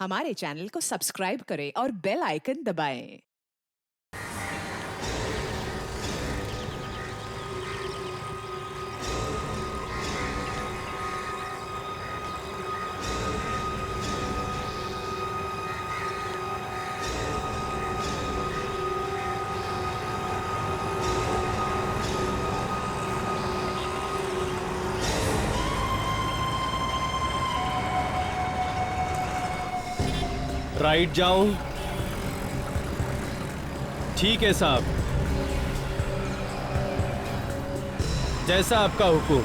हमारे चैनल को सब्सक्राइब करें और बेल आइकन दबाएं। राइट जाऊं? ठीक है साहब, जैसा आपका हुक्म।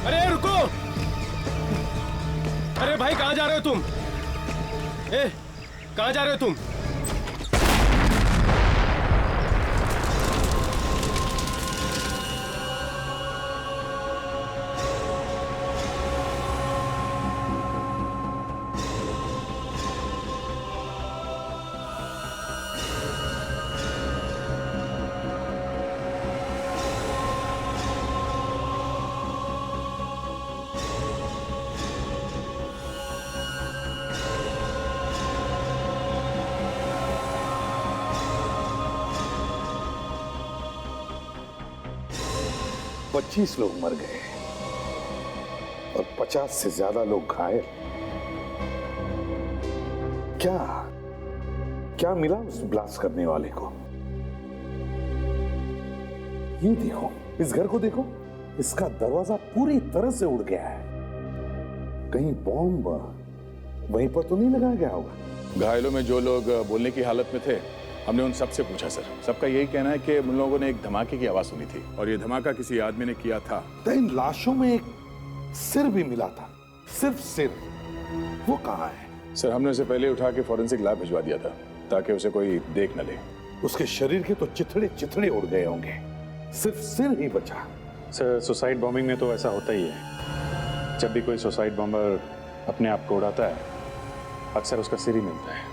अरे रुको! अरे भाई, कहां जा रहे हो तुम? कहां जा रहे हो तुम? पच्चीस लोग मर गए और 50 से ज्यादा लोग घायल। क्या क्या मिला उस ब्लास्ट करने वाले को? ये देखो, इस घर को देखो, इसका दरवाजा पूरी तरह से उड़ गया है। कहीं बॉम्ब वहीं पर तो नहीं लगाया गया होगा? घायलों में जो लोग बोलने की हालत में थे, हमने उन सबसे पूछा सर। सबका यही कहना है कि उन लोगों ने एक धमाके की आवाज सुनी थी और ये धमाका किसी आदमी ने किया था। तो इन लाशों में एक सिर भी मिला था, सिर्फ सिर। वो कहाँ है? सर, हमने उसे पहले उठा के फॉरेंसिक लैब भिजवा दिया था ताकि उसे कोई देख न ले। उसके शरीर के तो चिथड़े चिथड़े उड़ गए होंगे, सिर्फ सिर ही बचा। सर, सुसाइड बॉम्बिंग में तो ऐसा होता ही है। जब भी कोई सुसाइड बॉम्बर अपने आप को उड़ाता है, अक्सर उसका सिर ही मिलता है।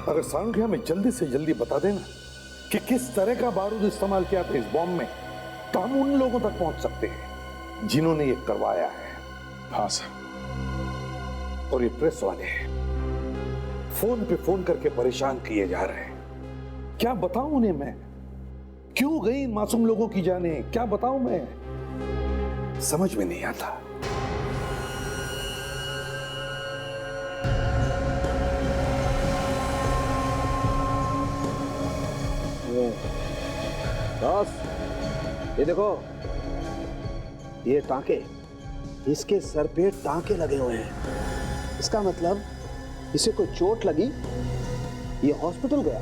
अगर सारंगी हमें जल्दी से जल्दी बता देना कि किस तरह का बारूद इस्तेमाल किया था इस बॉम्ब में, तो हम उन लोगों तक पहुंच सकते हैं जिन्होंने ये करवाया है। हाँ सर। और ये प्रेस वाले फोन पे फोन करके परेशान किए जा रहे हैं। क्या बताऊं उन्हें मैं? क्यों गई इन मासूम लोगों की जाने? क्या बताऊं मैं? समझ में नहीं आता। बॉस, ये देखो, ये टांके, इसके सर पे टांके लगे हुए हैं। इसका मतलब इसे कोई चोट लगी, ये हॉस्पिटल गया,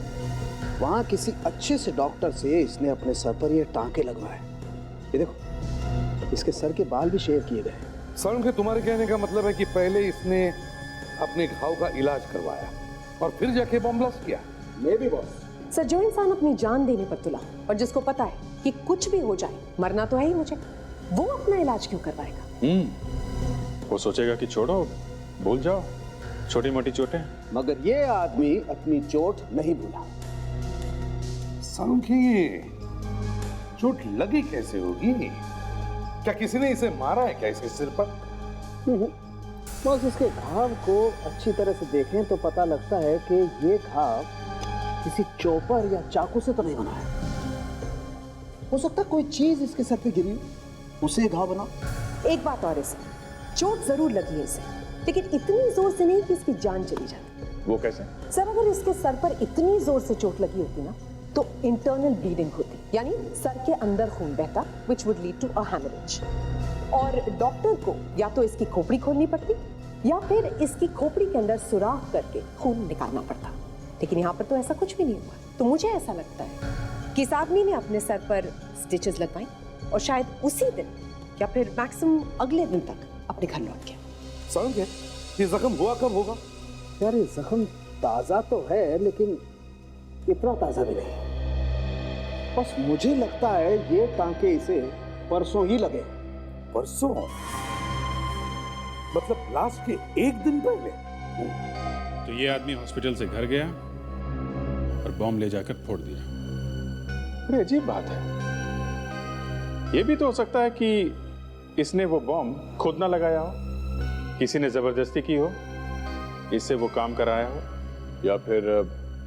वहां किसी अच्छे से डॉक्टर से इसने अपने सर पर ये टांके लगवाए। ये देखो, इसके सर के बाल भी शेव किए गए। सारंगी, तुम्हारे कहने का मतलब है कि पहले इसने अपने घाव का इलाज करवाया और फिर जाके बॉम्ब ब्लास्ट किया? मे भी बॉस। सर, जो इंसान अपनी जान देने पर तुला और जिसको पता है कि कुछ भी हो जाए, मरना तो है ही मुझे, वो अपना इलाज क्यों करवाएगा? वो सोचेगा कि छोड़ो, भूल जाओ छोटी मोटी चोटें। मगर ये आदमी अपनी चोट नहीं भूला। सारंगी, ये चोट लगी कैसे होगी? क्या किसी ने इसे मारा है क्या इसके सिर पर? बस इसके घाव को अच्छी तरह से देखें तो पता लगता है कि ये घाव किसी चॉपर या चाकू से तो नहीं बना है। हो सकता है कोई चीज इसके सर पे गिरी हो, उसे घाव बना। एक बात और इसे, चोट जरूर लगी है इसे, लेकिन इतनी जोर से नहीं कि इसकी जान चली जाती। वो कैसे? सर, अगर इसके सर पर इतनी जोर से चोट लगी होती ना, तो इंटरनल ब्लीडिंग होती, यानी सर के अंदर खून बहता, which would lead to a hemorrhage। और डॉक्टर को या तो इसकी खोपड़ी खोलनी पड़ती या फिर इसकी खोपड़ी के अंदर सुराख करके खून निकालना पड़ता, लेकिन यहाँ पर तो ऐसा कुछ भी नहीं हुआ। तो मुझे ऐसा लगता है कि इस आदमी ने अपने सर पर स्टिचेस लगवाई और शायद उसी दिन या फिर मैक्सिमम अगले दिन तक अपने घर लौट गया। समझ गए? ये जख्म हुआ कब होगा? यार ये जख्म ताजा तो है, लेकिन इतना ताजा भी नहीं। बस मुझे लगता है ये टांके इसे परसों ही लगे। परसों? मतलब लास्ट के एक दिन पहले? तो ये आदमी हॉस्पिटल से घर गया और बॉम्ब ले जाकर फोड़ दिया। बड़ी अजीब बात है। ये भी तो हो सकता है कि इसने वो बॉम्ब खुद ना लगाया हो, किसी ने जबरदस्ती की हो, इससे वो काम कराया हो, या फिर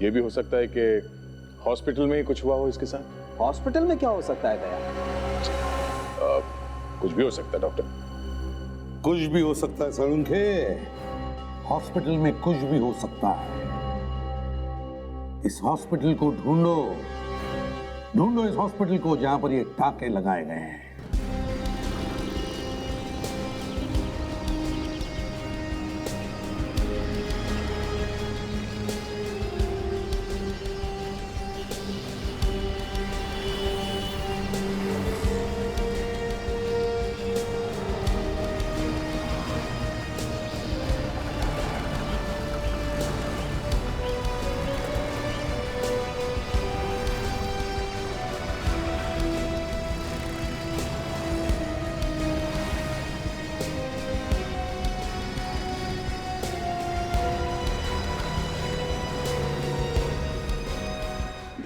ये भी हो सकता है कि हॉस्पिटल में ही कुछ हुआ हो इसके साथ। हॉस्पिटल में क्या हो सकता है दया? कुछ भी हो सकता है डॉक्टर। कुछ भी हो सकता है सड़ुंखे, हॉस्पिटल में कुछ भी हो सकता है। इस हॉस्पिटल को ढूंढो, ढूंढो इस हॉस्पिटल को जहां पर ये टाके लगाए गए हैं।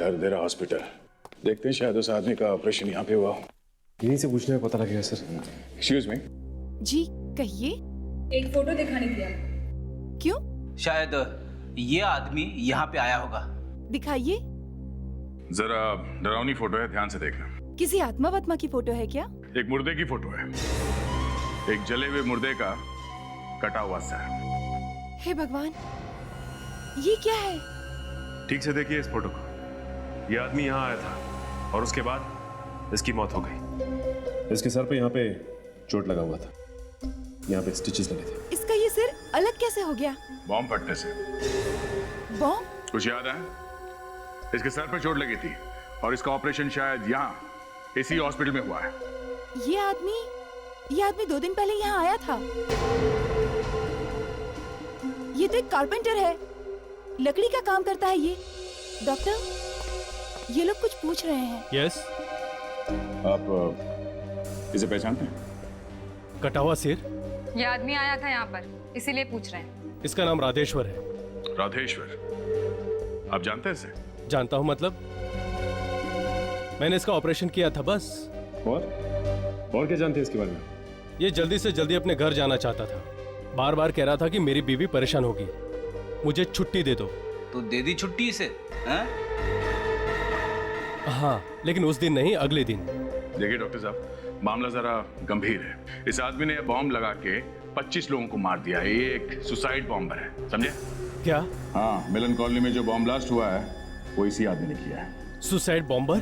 दर्देरा हॉस्पिटल, देखते हैं शायद उस आदमी का ऑपरेशन यहाँ पे हुआ हो। यहीं से पूछने में पता लगेगा सर। Excuse me. जी कहिए। एक फोटो दिखानी थी आप। क्यों? शायद ये आदमी यहाँ पे आया होगा। दिखाइए। जरा डरावनी फोटो है, ध्यान से देखना। किसी आत्मा वत्मा की फोटो है क्या? एक मुर्दे की फोटो है, एक जले हुए मुर्दे का कटा हुआ सर। हे भगवान, ये क्या है? ठीक से देखिए इस फोटो को। ये आदमी यहाँ आया था और उसके बाद इसकी मौत हो गई। इसके सर पे यहाँ पे चोट लगा हुआ था, यहाँ पे स्टिचेस लगे थे। इसका ये सिर अलग कैसे हो गया? बॉम्ब फटने से। बॉम्ब? कुछ याद है? इसके सर पर चोट लगी थी और इसका ऑपरेशन शायद यहाँ इसी हॉस्पिटल में हुआ है। ये आदमी 2 दिन पहले यहाँ आया था। ये तो एक कारपेंटर है, लकड़ी का काम करता है ये। डॉक्टर, ये लोग कुछ पूछ रहे हैं। यस। आप इसे पहचानते हैं? कटा हुआ सिर। ये आदमी आया था यहाँ पर, इसीलिए पूछ रहे हैं। इसका नाम राधेश्वर है। राधेश्वर? आप जानते हैं इसे? जानता हूँ मतलब, मैंने इसका ऑपरेशन किया था बस। और क्या जानते हैं इसके बारे में? ये जल्दी से जल्दी अपने घर जाना चाहता था, बार बार कह रहा था कि मेरी बीवी परेशान होगी, मुझे छुट्टी दे दो। तो दे दी छुट्टी इसे? हैं? हाँ, लेकिन उस दिन नहीं, अगले दिन। देखिए डॉक्टर साहब, मामला जरा गंभीर है। इस आदमी ने बॉम्ब लगा के 25 लोगों को मार दिया है। ये एक सुसाइड बॉम्बर है, समझे? क्या? हाँ, मिलन कॉलोनी में जो बॉम्ब ब्लास्ट हुआ है वो इसी आदमी ने किया है। Suicide bomber?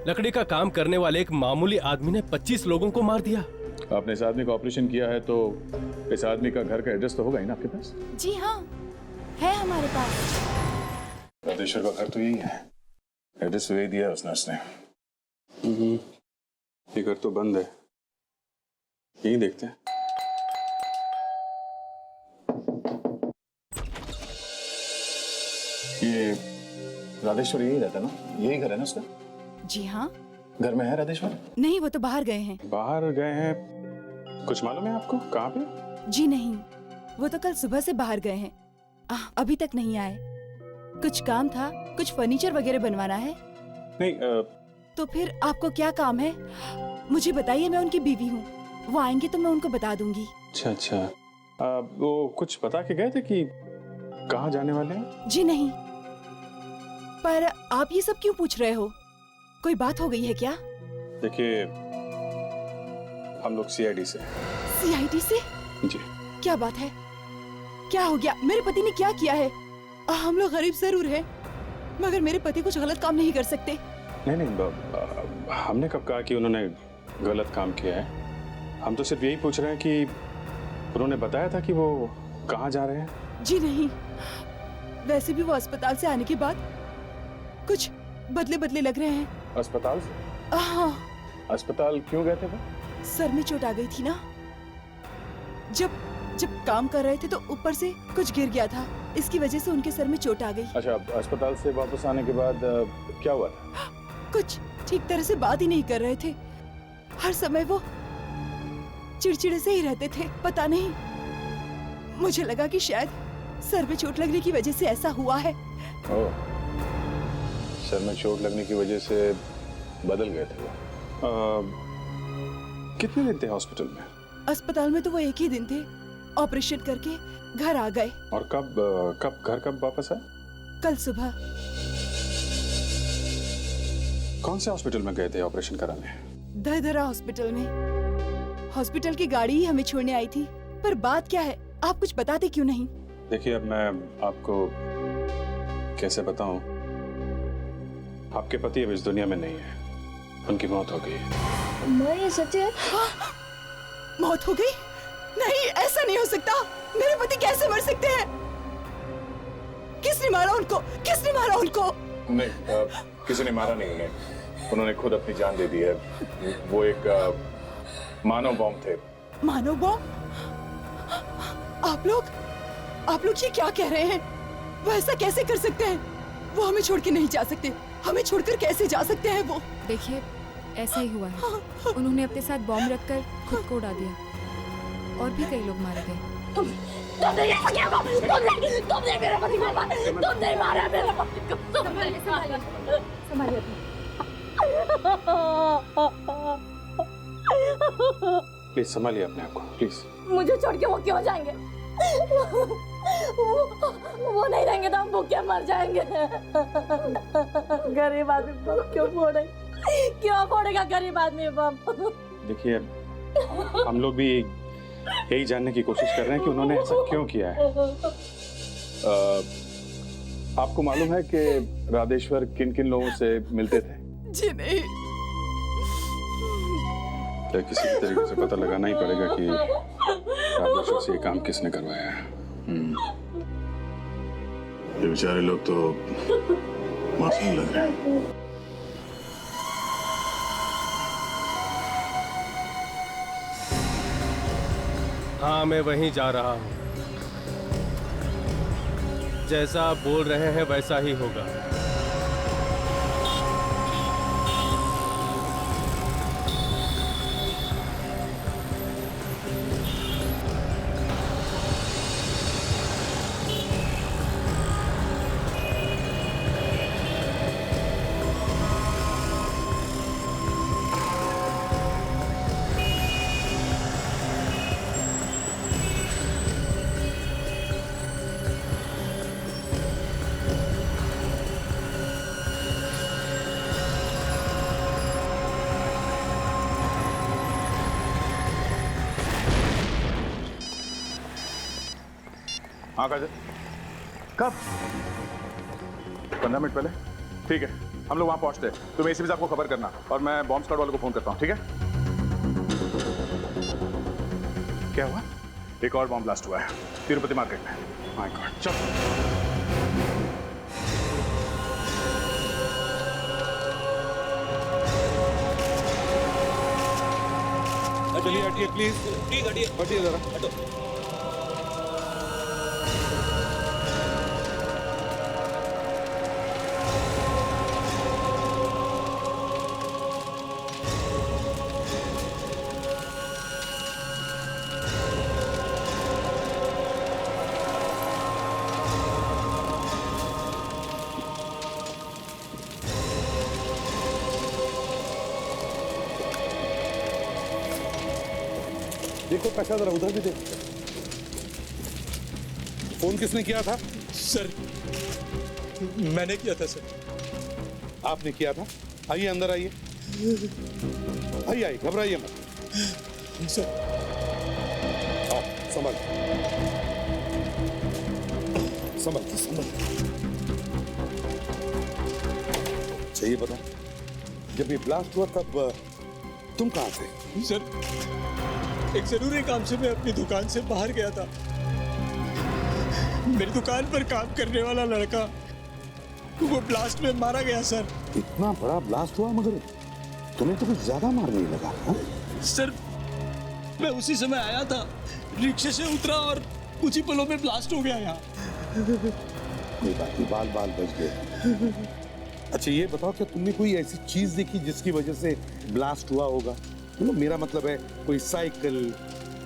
लकड़ी का काम करने वाले एक मामूली आदमी ने 25 लोगों को मार दिया। आपने इस आदमी का ऑपरेशन किया है तो इस आदमी का घर का एड्रेस तो होगा ही ना आपके पास? जी हाँ, है हमारे पास। राधेश्वर का घर तो यही है, एड्रेस वही दिया है उस नर्स ने। ये घर तो बंद है, यही देखते हैं। ये राधेश्वर यही रहता है ना? यही घर है ना उसका? जी हाँ। घर में है राधेश्वर? नहीं, वो तो बाहर गए हैं। बाहर गए हैं? कुछ मालूम है आपको कहाँ पे? जी नहीं, वो तो कल सुबह से बाहर गए हैं, अभी तक नहीं आए। कुछ काम था, कुछ फर्नीचर वगैरह बनवाना है। नहीं तो फिर आपको क्या काम है? मुझे बताइए, मैं उनकी बीवी हूँ। वो आएंगे तो मैं उनको बता दूंगी। अच्छा, वो कुछ बता के गए थे कि कहाँ जाने वाले हैं? जी नहीं, पर आप ये सब क्यों पूछ रहे हो? कोई बात हो गई है क्या? देखिए, हम लोग सीआईडी से। सीआईडी से? जी। क्या बात है? क्या हो गया? मेरे पति ने क्या किया है? हम लोग गरीब जरूर हैं, मगर मेरे पति कुछ गलत काम नहीं कर सकते। नहीं, हमने कब कहा कि उन्होंने गलत काम किया है? हम तो सिर्फ यही पूछ रहे हैं कि उन्होंने बताया था कि वो कहाँ जा रहे हैं? जी नहीं, वैसे भी वो अस्पताल से आने के बाद कुछ बदले बदले लग रहे हैं। अस्पताल से? हाँ। अस्पताल क्यों गए थे वो? सर में चोट आ गई थी ना। जब काम कर रहे थे तो ऊपर से कुछ गिर गया था, इसकी वजह से उनके सर में चोट आ गई। अच्छा, अस्पताल से वापस आने के बाद क्या हुआ था? कुछ ठीक तरह से बात ही नहीं कर रहे थे। हर समय वो चिड़चिड़े से ही रहते थे। पता नहीं, मुझे लगा कि शायद सर में चोट लगने की वजह से ऐसा हुआ है। ओह, सर में चोट लगने की वजह से बदल गए थे वो। कितने दिन थे हॉस्पिटल में? अस्पताल में तो वो एक ही दिन थे। ऑपरेशन करके घर आ गए। और कब वापस आए? कल सुबह। कौन से हॉस्पिटल में गए थे ऑपरेशन कराने? दरदरा हॉस्पिटल में। हॉस्पिटल की गाड़ी ही हमें छोड़ने आई थी। पर बात क्या है, आप कुछ बताते क्यों नहीं? देखिए, अब मैं आपको कैसे बताऊं? आपके पति अब इस दुनिया में नहीं है, उनकी मौत हो गई है। मैं ये सच है? मौत हो गई? नहीं, ऐसा नहीं हो सकता। मेरे पति कैसे मर सकते हैं? किसने मारा उनको? किसने मारा उनको? नहीं, किसी ने मारा नहीं उन्हें। उन्होंने खुद अपनी जान दे दी है। वो एक मानव बॉम्ब थे। मानव बॉम्ब? आप लोग ये क्या कह रहे हैं? वो ऐसा कैसे कर सकते हैं? वो हमें छोड़ के नहीं जा सकते। हमें छोड़कर कैसे जा सकते हैं वो? देखिए, ऐसा ही हुआ है। उन्होंने अपने साथ बॉम्ब रखकर खुद को उड़ा दिया और भी कई लोग मारे गए। तुमने मेरे पति को मारा। तुमने मारा मेरे पति को। संभालिए। प्लीज संभालिए अपने आप को, प्लीज। मुझे छोड़ के वो क्यों जाएंगे? वो नहीं रहेंगे तो हम भूखे मर जाएंगे। गरीब आदमी बम क्यों फोड़े? क्यों फोड़ेगा गरीब आदमी बम? देखिए, हम लोग भी यही जानने की कोशिश कर रहे हैं कि उन्होंने ऐसा क्यों किया है। आपको मालूम है कि राधेश्वर किन किन लोगों से मिलते थे? जी नहीं। तो किसी भी तरीके से पता लगाना ही पड़ेगा कि राधेश्वर से ये काम किसने करवाया है। ये बेचारे लोग तो मासूम लग रहे हैं। हाँ, मैं वहीं जा रहा हूँ। जैसा आप बोल रहे हैं वैसा ही होगा। हाँ काजल, कब? 15 मिनट पहले। ठीक है, हम लोग वहाँ पहुँचते हैं। तुम एसीपी साहब को खबर करना और मैं बॉम्ब स्क्वाड वालों को फोन करता हूँ, ठीक है? क्या हुआ? एक और बॉम्ब ब्लास्ट हुआ है तिरुपति मार्केट में। माय गॉड, चलो। चलिए हटिए प्लीज, हटिए जरा। देखो पैसा जरा उधर भी देखो। फोन किसने किया था? सर, मैंने किया था सर। आपने किया था? आइए अंदर आइए। आइए आइए, घबराइए मत सर। आओ, संभल संभल संभल। चाहिए बताओ, जब ये ब्लास्ट हुआ तब तुम कहाँ थे? सर एक जरूरी काम से मैं अपनी दुकान से बाहर गया था। मेरी दुकान पर काम करने वाला लड़का वो ब्लास्ट में मारा गया सर। इतना बड़ा ब्लास्ट हुआ मगर तुम्हें तो कुछ ज्यादा मार नहीं लगा? हा? सर मैं उसी समय आया था, रिक्शे से उतरा और कुछ ही पलों में ब्लास्ट हो गया यहाँ। कोई बात नहीं, बाल बाल बच गए। अच्छा ये बताओ, क्या तुमने कोई ऐसी चीज देखी जिसकी वजह से ब्लास्ट हुआ होगा? मेरा मतलब है कोई साइकिल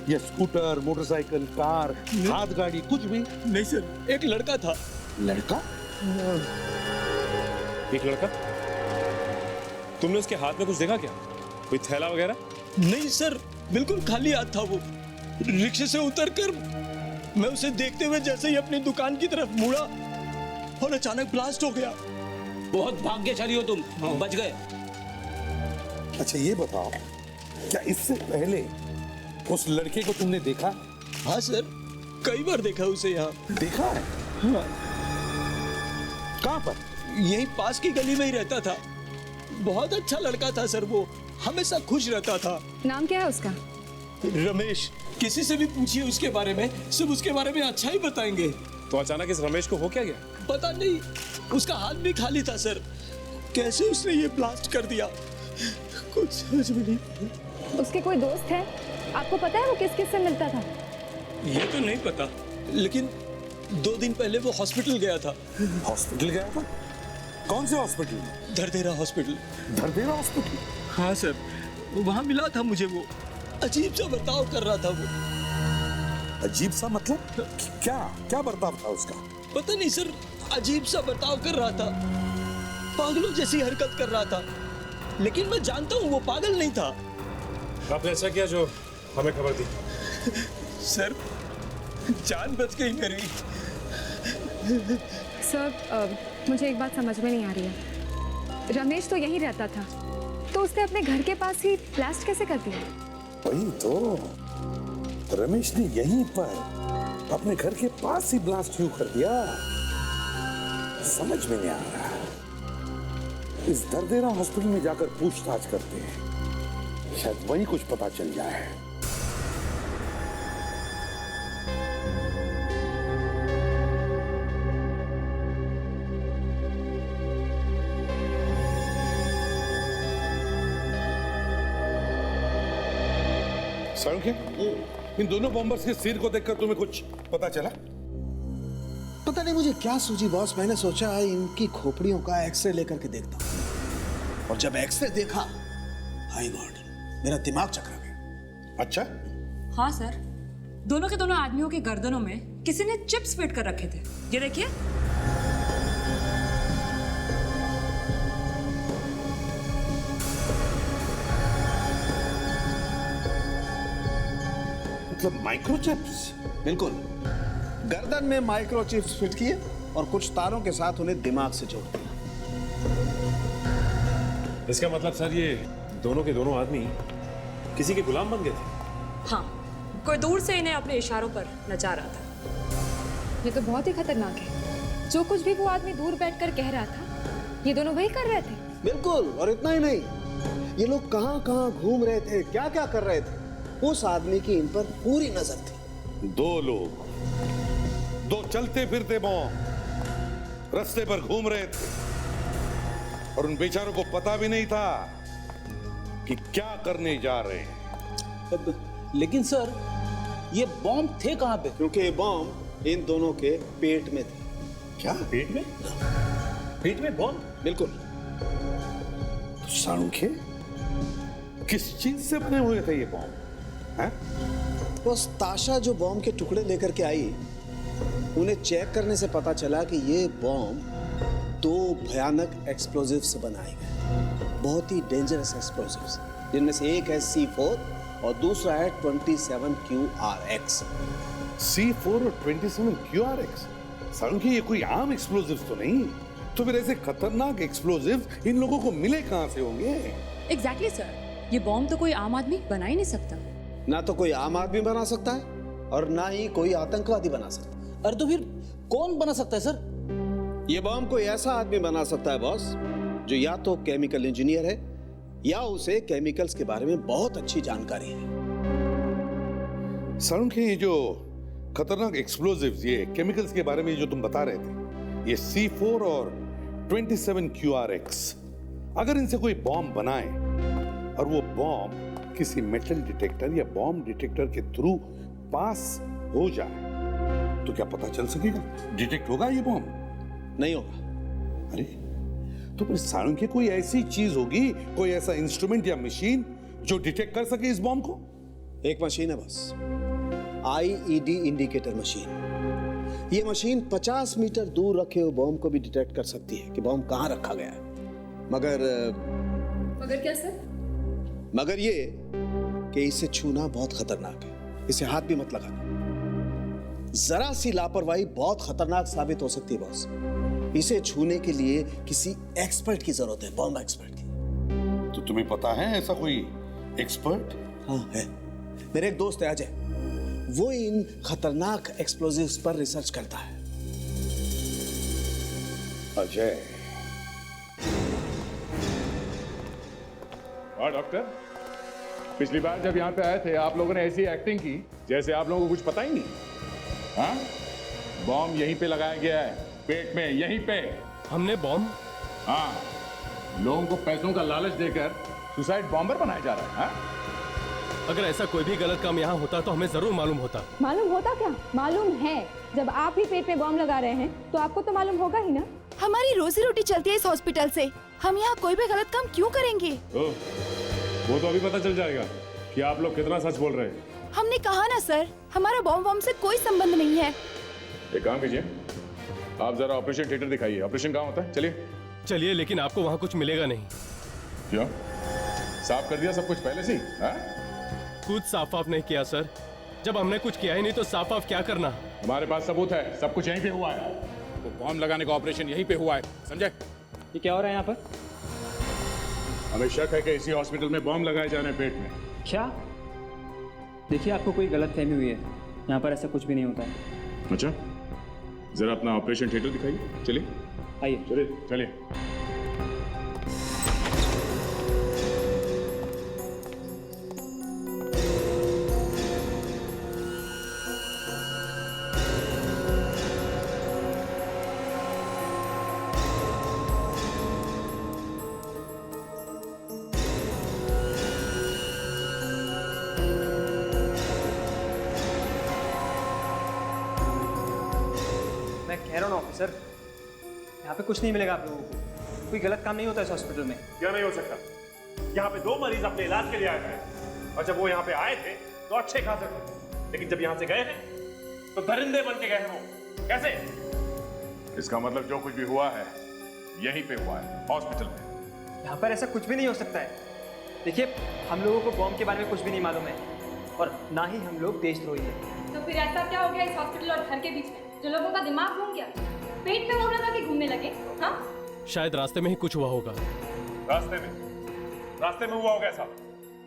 या स्कूटर, मोटरसाइकिल, कार, हाथ गाड़ी, कुछ भी? नहीं सर, एक लड़का था। लड़का? एक लड़का? तुमने उसके हाथ में कुछ देखा क्या? कोई थैला वगैरह? नहीं सर, बिल्कुल खाली हाथ था वो। रिक्शे से उतरकर मैं उसे देखते हुए जैसे ही अपनी दुकान की तरफ मुड़ा और अचानक ब्लास्ट हो गया। बहुत भाग्यशाली हो तुम, बच गए। अच्छा ये बताओ, क्या इससे पहले उस लड़के को तुमने देखा? हाँ सर, कई बार देखा उसे यहाँ। देखा है? हाँ। कहाँ पर? यही पास की गली में ही रहता था। बहुत अच्छा लड़का था सर, वो हमेशा खुश रहता था। नाम क्या है उसका? रमेश। किसी से भी पूछिए उसके बारे में, सब उसके बारे में अच्छा ही बताएंगे। तो अचानक इस रमेश को हो क्या गया? पता नहीं, उसका हाथ भी खाली था सर। कैसे उसने ये ब्लास्ट कर दिया कुछ समझ में नहीं। उसके कोई दोस्त है? आपको पता है वो किस किस से मिलता था? ये तो नहीं पता, लेकिन 2 दिन पहले वो हॉस्पिटल गया था। हॉस्पिटल गया था? कौन से हॉस्पिटल? धरदेरा हॉस्पिटल। धरदेरा हॉस्पिटल? हाँ सर, वहाँ मिला था मुझे। वो अजीब सा बर्ताव कर रहा था। वो अजीब सा मतलब? क्या क्या बर्ताव था उसका? पता नहीं सर, अजीब सा बर्ताव कर रहा था, पागलों जैसी हरकत कर रहा था। लेकिन मैं जानता हूँ वो पागल नहीं था। आपने ऐसा किया जो हमें खबर दी? सर जान बच गई मेरी। सर मुझे एक बात समझ में नहीं आ रही है। रमेश तो यहीं रहता था, तो उसने अपने घर के पास ही ब्लास्ट कैसे कर दिया? वही तो, रमेश ने यहीं पर अपने घर के पास ही ब्लास्ट क्यों कर दिया? समझ में नहीं आ रहा। इस धरदेरा हॉस्पिटल में जाकर पूछताछ करते हैं, शायद वहीं कुछ पता चल जाए। इन दोनों बॉम्बर्स के सिर को देखकर तुम्हें कुछ पता चला? पता नहीं मुझे क्या सूझी बॉस, मैंने सोचा इनकी खोपड़ियों का एक्सरे लेकर के देखता हूं। और जब एक्सरे देखा, हाय गॉड, मेरा दिमाग चकरा गया। अच्छा? हाँ सर, दोनों के दोनों आदमियों के गर्दनों में किसी ने चिप्स फिट कर रखे थे। ये देखिए। मतलब माइक्रोचिप्स? बिल्कुल, गर्दन में माइक्रोचिप्स फिट किए और कुछ तारों के साथ उन्हें दिमाग से जोड़ दिया। इसका मतलब सर ये दोनों के दोनों आदमी किसी के गुलाम बन गए थे? हाँ, कोई दूर से इन्हें अपने इशारों पर नचा रहा था। ये तो बहुत ही खतरनाक है। जो कुछ भी वो आदमी दूर बैठकर कह रहा था, ये दोनों वही कर रहे थे। बिल्कुल, और इतना ही नहीं, ये लोग कहां कहां घूम रहे थे, क्या क्या कर रहे थे, उस आदमी की इन पर पूरी नजर थी। 2 लोग, 2 चलते फिरते बॉम्ब रास्ते पर घूम रहे थे और उन बेचारों को पता भी नहीं था कि क्या करने जा रहे हैं। लेकिन सर, ये बॉम्ब थे कहां पे? क्योंकि ये बॉम्ब इन दोनों के पेट में थे। क्या? पेट में? पेट में बॉम्ब? बिल्कुल। साणुखे, किस चीज से बने हुए थे ये बॉम्ब? बस ताशा जो बॉम्ब के टुकड़े लेकर के आई, उन्हें चेक करने से पता चला कि ये बॉम्ब 2 भयानक एक्सप्लोजिव से बनाए गए, बहुत ही डेंजरस एक्सप्लोजिव्स, जिनमें से एक है C4 और दूसरा है 27QRX। C4 और 27QRX? साणुखे, ये कोई आम एक्सप्लोजिव तो नहीं? तो फिर ऐसे खतरनाक एक्सप्लोजिव्स इन लोगों को मिले कहां से होंगे? एग्जैक्टली सर, ये बॉम्ब तो कोई आम आदमी बना ही नहीं सकता। ना तो कोई आम आदमी बना सकता है और ना ही कोई आतंकवादी बना सकता है। अरे तो फिर कौन बना सकता है सर? ये बॉम्ब कोई ऐसा आदमी बना सकता है बॉस, जो या तो केमिकल इंजीनियर है या उसे केमिकल्स के बारे में बहुत अच्छी जानकारी है। सारुण के ये जो खतरनाक एक्सप्लोजिव्स, ये केमिकल्स के बारे में जो तुम बता रहे थे, ये C4 और 27QRX, अगर इनसे कोई बॉम्ब बनाए और वो बॉम्ब किसी मेटल डिटेक्टर या बॉम्ब डिटेक्टर के थ्रू पास हो जाए तो क्या पता चल सकेगा? डिटेक्ट होगा ये बॉम्ब? नहीं होगा। अरे तो फिर सारुण की कोई ऐसी चीज होगी, कोई ऐसा इंस्ट्रूमेंट या मशीन जो डिटेक्ट कर सके इस बॉम्ब को? एक मशीन है बस, IED इंडिकेटर मशीन। ये मशीन 50 मीटर दूर रखे हुए बॉम्ब को भी डिटेक्ट कर सकती है कि बॉम्ब कहां रखा गया है। मगर क्या सर? मगर ये कि इसे छूना बहुत खतरनाक है, इसे हाथ भी मत लगाना। जरा सी लापरवाही बहुत खतरनाक साबित हो सकती है बॉस। इसे छूने के लिए किसी एक्सपर्ट की जरूरत है, बॉम्ब एक्सपर्ट की। तो तुम्हें पता है ऐसा कोई एक्सपर्ट? हाँ है, मेरे एक दोस्त है अजय, वो इन खतरनाक एक्सप्लोजिव्स पर रिसर्च करता है। अजय? हाँ डॉक्टर, पिछली बार जब यहाँ पे आए थे आप लोगों ने ऐसी एक्टिंग की जैसे आप लोगों को कुछ पता ही नहीं। हाँ, बॉम्ब यहीं पे लगाया गया है, पेट में, यहीं पे। हमने बॉम्ब? हाँ, लोगों को पैसों का लालच देकर सुसाइड बॉम्बर बनाया जा रहा है। हाँ? अगर ऐसा कोई भी गलत काम यहाँ होता तो हमें जरूर मालूम होता। मालूम होता क्या? मालूम है। जब आप ही पेट में बॉम्ब लगा रहे हैं तो आपको तो मालूम होगा ही ना। हमारी रोजी रोटी चलती है इस हॉस्पिटल से, हम यहाँ कोई भी गलत काम क्यों करेंगे? वो तो अभी पता चल जाएगा कि आप लोग कितना सच बोल रहे हैं। हमने कहा ना सर, हमारा बॉम्ब से कोई संबंध नहीं है। एक काम कीजिए, आप जरा ऑपरेशन थिएटर दिखाइए। ऑपरेशन कहाँ होता है? चलिए चलिए, लेकिन आपको वहाँ कुछ मिलेगा नहीं। क्यों? साफ कर दिया सब कुछ पहले से? कुछ साफ नहीं किया सर। जब हमने कुछ किया ही नहीं तो साफ क्या करना? हमारे पास सबूत है, सब कुछ यहीं पे हुआ है। वो बॉम्ब लगाने का ऑपरेशन यहीं पे हुआ है, समझे? ये क्या हो रहा है यहाँ पर? हमें शक है कि इसी हॉस्पिटल में बॉम्ब लगाए जा रहे हैं पेट में। क्या? देखिए, आपको कोई गलतफहमी हुई है, यहाँ पर ऐसा कुछ भी नहीं होता है। अच्छा, जरा अपना ऑपरेशन थिएटर दिखाइए। चलिए आइए। चलिए चलिए। मैं कह रहा हूँ ऑफिसर, यहाँ पे कुछ नहीं मिलेगा आप लोगों को। कोई गलत काम नहीं होता इस हॉस्पिटल में। क्या नहीं हो सकता? यहाँ पे 2 मरीज अपने इलाज के लिए आए थे, और जब वो यहाँ पे आए थे तो अच्छे खासे थे, लेकिन जब यहाँ से गए हैं तो दरिंदे बन के गए हैं। वो कैसे? इसका मतलब जो कुछ भी हुआ है यहीं पे हुआ है, हॉस्पिटल में। यहाँ पर ऐसा कुछ भी नहीं हो सकता है। देखिए, हम लोगों को बॉम्ब के बारे में कुछ भी नहीं मालूम है, और ना ही हम लोग देशद्रोही हैं। तो फिर ऐसा क्या हो गया इस हॉस्पिटल और घर के बीच में जो लोगों का दिमाग घूम गया, पेट पे बॉम्ब लगा के घूमने लगे? हाँ, शायद रास्ते में ही कुछ हुआ होगा। रास्ते में हुआ होगा ऐसा।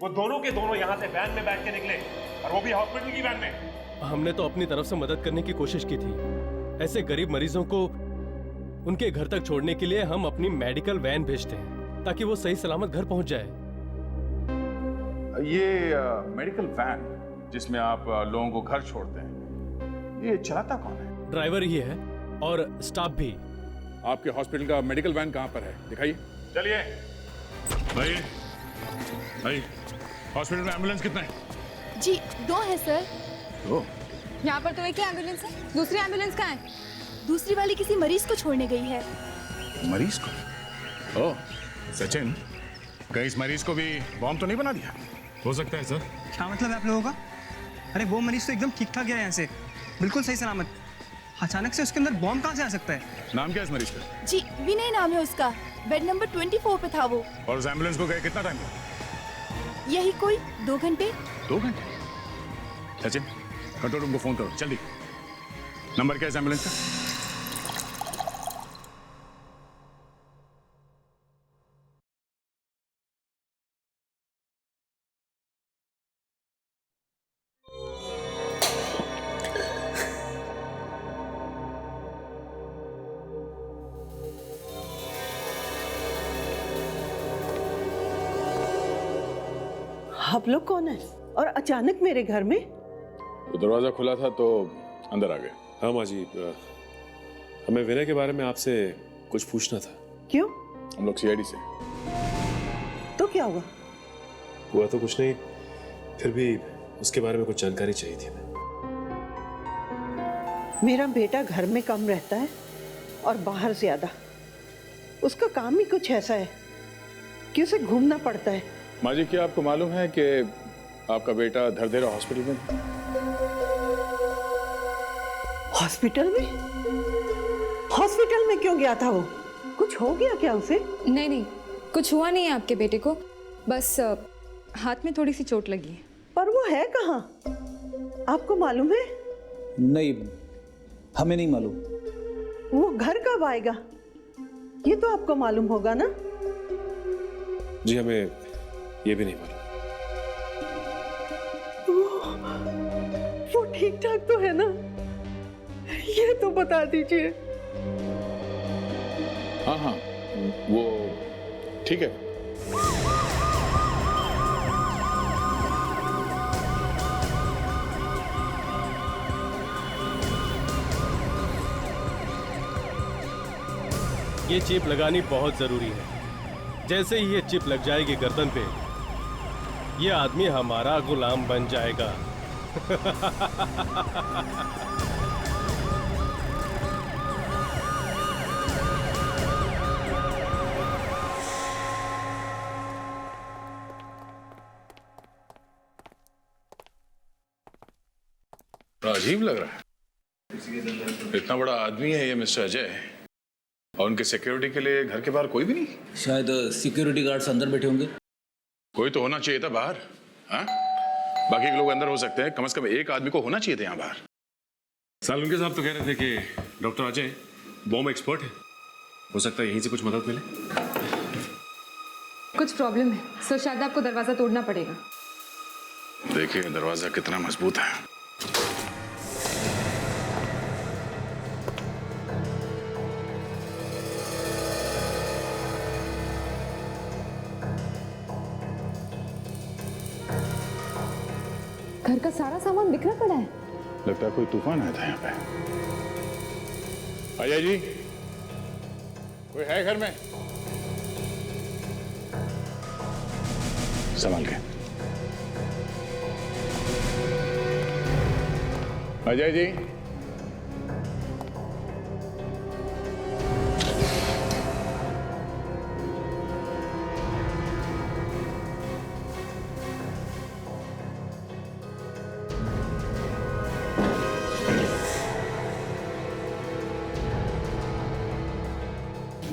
वो दोनों के दोनों यहाँ से वैन में बैठ के निकले, और वो भी हॉस्पिटल की वैन में। हमने तो अपनी तरफ से मदद करने की कोशिश की थी। ऐसे गरीब मरीजों को उनके घर तक छोड़ने के लिए हम अपनी मेडिकल वैन भेजते हैं ताकि वो सही सलामत घर पहुंच जाए। ये मेडिकल वैन जिसमें आप लोगों को घर छोड़ते हैं, ये चलाता कौन है? ड्राइवर ही है और स्टाफ भी। आपके हॉस्पिटल का मेडिकल वैन कहाँ पर है? दिखाइए। चलिए भाई। भाई, हॉस्पिटल में एम्बुलेंस कितना है? जी 2 है सर। 2? यहाँ पर तो एक ही एम्बुलेंस है, दूसरी एम्बुलेंस कहाँ है? दूसरी वाली किसी मरीज को छोड़ने गई है। मरीज को? ओह सचिन, कहीं इस मरीज को भी बॉम्ब तो नहीं बना दिया? हो सकता है सर। क्या मतलब है आप लोगों का? अरे वो मरीज तो एकदम ठीक ठाक गया यहाँ से, बिल्कुल सही सलामत। अचानक से उसके अंदर बॉम्ब कहाँ से आ सकता है? नाम क्या है इस मरीज का? जी विनय नाम है उसका, बेड नंबर 24 पे था वो। और उस एम्बुलेंस को गए कितना टाइम हुआ? यही कोई 2 घंटे। 2 घंटे? सचिन, कंट्रोल रूम को फोन करो जल्दी। नंबर क्या है इस एम्बुलेंस का? आप लोग कौन है और अचानक मेरे घर में? वो दरवाजा खुला था तो अंदर आ गए। हाँ माँ जी, हमें विनय के बारे में आपसे कुछ पूछना था। क्यों? हम लोग सीआईडी से। तो क्या हुआ? हुआ तो कुछ नहीं, फिर भी उसके बारे में कुछ जानकारी चाहिए थी हमें। मेरा बेटा घर में कम रहता है और बाहर ज्यादा। उसका काम ही कुछ ऐसा है कि उसे घूमना पड़ता है। माँ जी, क्या आपको मालूम है कि आपका बेटा धरदेरा हॉस्पिटल में? हॉस्पिटल में? हॉस्पिटल में क्यों गया था वो? कुछ हो गया क्या उसे? नहीं नहीं, कुछ हुआ नहीं है आपके बेटे को, बस हाथ में थोड़ी सी चोट लगी है। पर वो है कहाँ? आपको मालूम है? नहीं, हमें नहीं मालूम। वो घर कब आएगा ये तो आपको मालूम होगा ना? जी हमें ये भी नहीं मालूम। वो ठीक ठाक तो है ना? ये तो बता दीजिए। हाँ हाँ, वो ठीक है। ये चिप लगानी बहुत जरूरी है। जैसे ही ये चिप लग जाएगी गर्दन पे, ये आदमी हमारा गुलाम बन जाएगा। अजीब लग रहा है। इतना बड़ा आदमी है ये मिस्टर अजय, और उनके सिक्योरिटी के लिए घर के बाहर कोई भी नहीं? शायद सिक्योरिटी गार्ड्स अंदर बैठे होंगे। कोई तो होना चाहिए था बाहर। हाँ, बाकी के लोग अंदर हो सकते हैं, कम से कम एक आदमी को होना चाहिए था यहाँ बाहर। सालुंके साहब तो कह रहे थे कि डॉक्टर अजय बॉम्ब एक्सपर्ट है, हो सकता है यहीं से कुछ मदद मिले। कुछ प्रॉब्लम है, सो शायद आपको दरवाजा तोड़ना पड़ेगा। देखिए दरवाजा कितना मजबूत है। घर का सारा सामान बिखरा पड़ा है। लगता है कोई तूफान आया था यहाँ पे। अजय जी, कोई है घर में? संभाल के। अजय जी,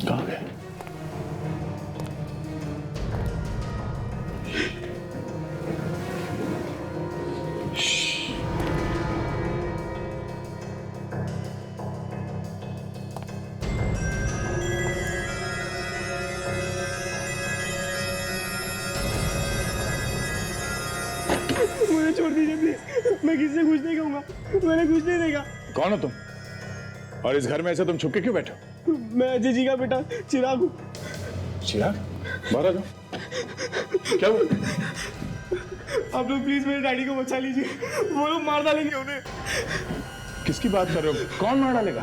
कहाँ गए? मुझे छोड़ दीजिए प्लीज, मैं किसी से कुछ नहीं कहूंगा, मैंने कुछ नहीं देखा। कौन हो तुम? और इस घर में ऐसे तुम छुप के क्यों बैठे हो? मैं अजय जी का बेटा चिराग हूँ। चिराग, बाहर आ जाओ। क्या हुआ? आप लोग प्लीज मेरे डैडी को बचा लीजिए, वो लोग मार डालेंगे उन्हें। किसकी बात कर रहे हो? कौन मार डालेगा?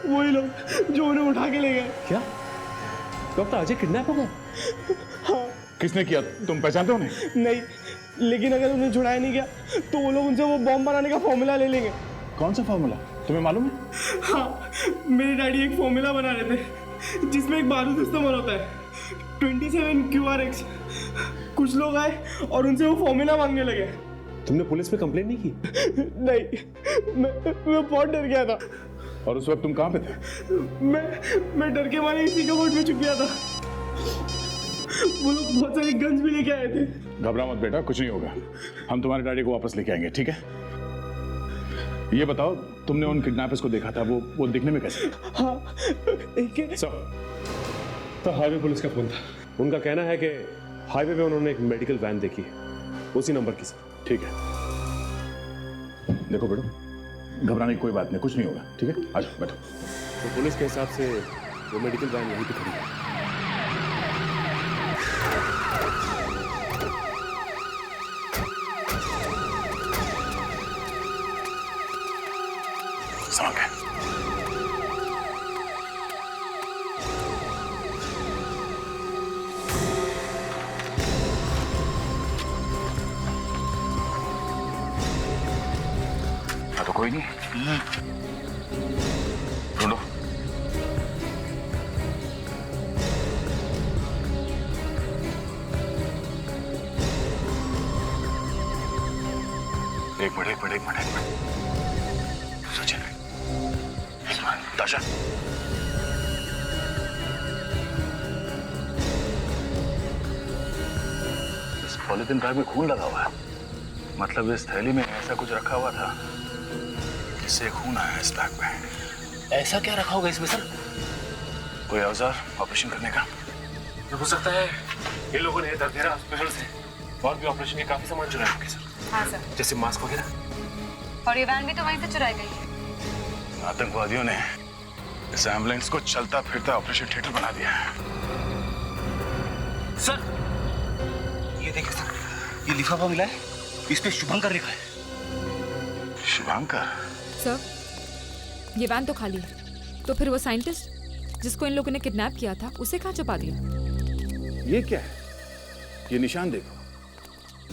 वही लोग जो उन्हें उठा के ले गए। क्या? डॉक्टर अजय किडनैप हो गए? हाँ। किसने किया? तुम पहचानते हो उन्हें? नहीं, लेकिन अगर उन्हें छुड़ाया नहीं गया तो वो लोग उनसे वो बॉम्ब बनाने का फॉर्मूला ले लेंगे। कौन सा फॉर्मूला? तुम्हें मालूम है? हाँ, मेरे डैडी एक फॉर्मूला बना रहे थे जिसमें एक बारूद इस्तेमाल होता है, 27 QRX। कुछ लोग आए और उनसे वो फॉर्मूला मांगने लगे। तुमने पुलिस में कंप्लेंट नहीं की? नहीं, मैं बहुत डर गया था। और उस वक्त तुम कहाँ पे थे? मैं डर के मारे इसी कबोर्ड में छुप गया था। वो लोग बहुत सारे गन्स भी लेके आए थे। घबरा मत बेटा, कुछ नहीं होगा। हम तुम्हारे डैडी को वापस लेके आएंगे, ठीक है? ये बताओ, तुमने उन किडनैपर्स को देखा था, वो दिखने में कैसे? हाँ, एक तो हाईवे पुलिस का फोन था। उनका कहना है कि हाईवे पे उन्होंने एक मेडिकल वैन देखी है, उसी नंबर की। सर ठीक है, देखो बेटो, घबराने की कोई बात नहीं, कुछ नहीं होगा, ठीक है? आ जाओ, बैठो। तो पुलिस के हिसाब से वो मेडिकल वैन यहीं पे खड़ी है। कोई नहीं, ढूंढो। एक मिनट सचिन, एक मिनट। ताशा, इस पॉलिथीन बैग में खून लगा हुआ है। मतलब इस थैली में ऐसा कुछ रखा हुआ था जिससे खून आया इस बैग में। ऐसा क्या रखा होगा इसमें सर? कोई औजार ऑपरेशन करने का? हो सकता है ये लोगों ने दरदेरा हॉस्पिटल से और भी ऑपरेशन के काफी सामान चुराए होंगे सर। हाँ सर। जैसे मास्क वगैरह। और ये वैन भी तो वहीं से चुराई गई है। आतंकवादियों ने इस एम्बुलेंस को चलता फिरता ऑपरेशन थिएटर बना दिया है। सर ये देखिए सर, ये लिफाफा मिला है, इस पे शुभंकर लिखा है। शुभंकर? सर ये वैन तो खाली है, तो फिर वो साइंटिस्ट जिसको इन लोगों ने किडनैप किया था उसे कहाँ छुपा दिया? ये क्या है? ये निशान देखो,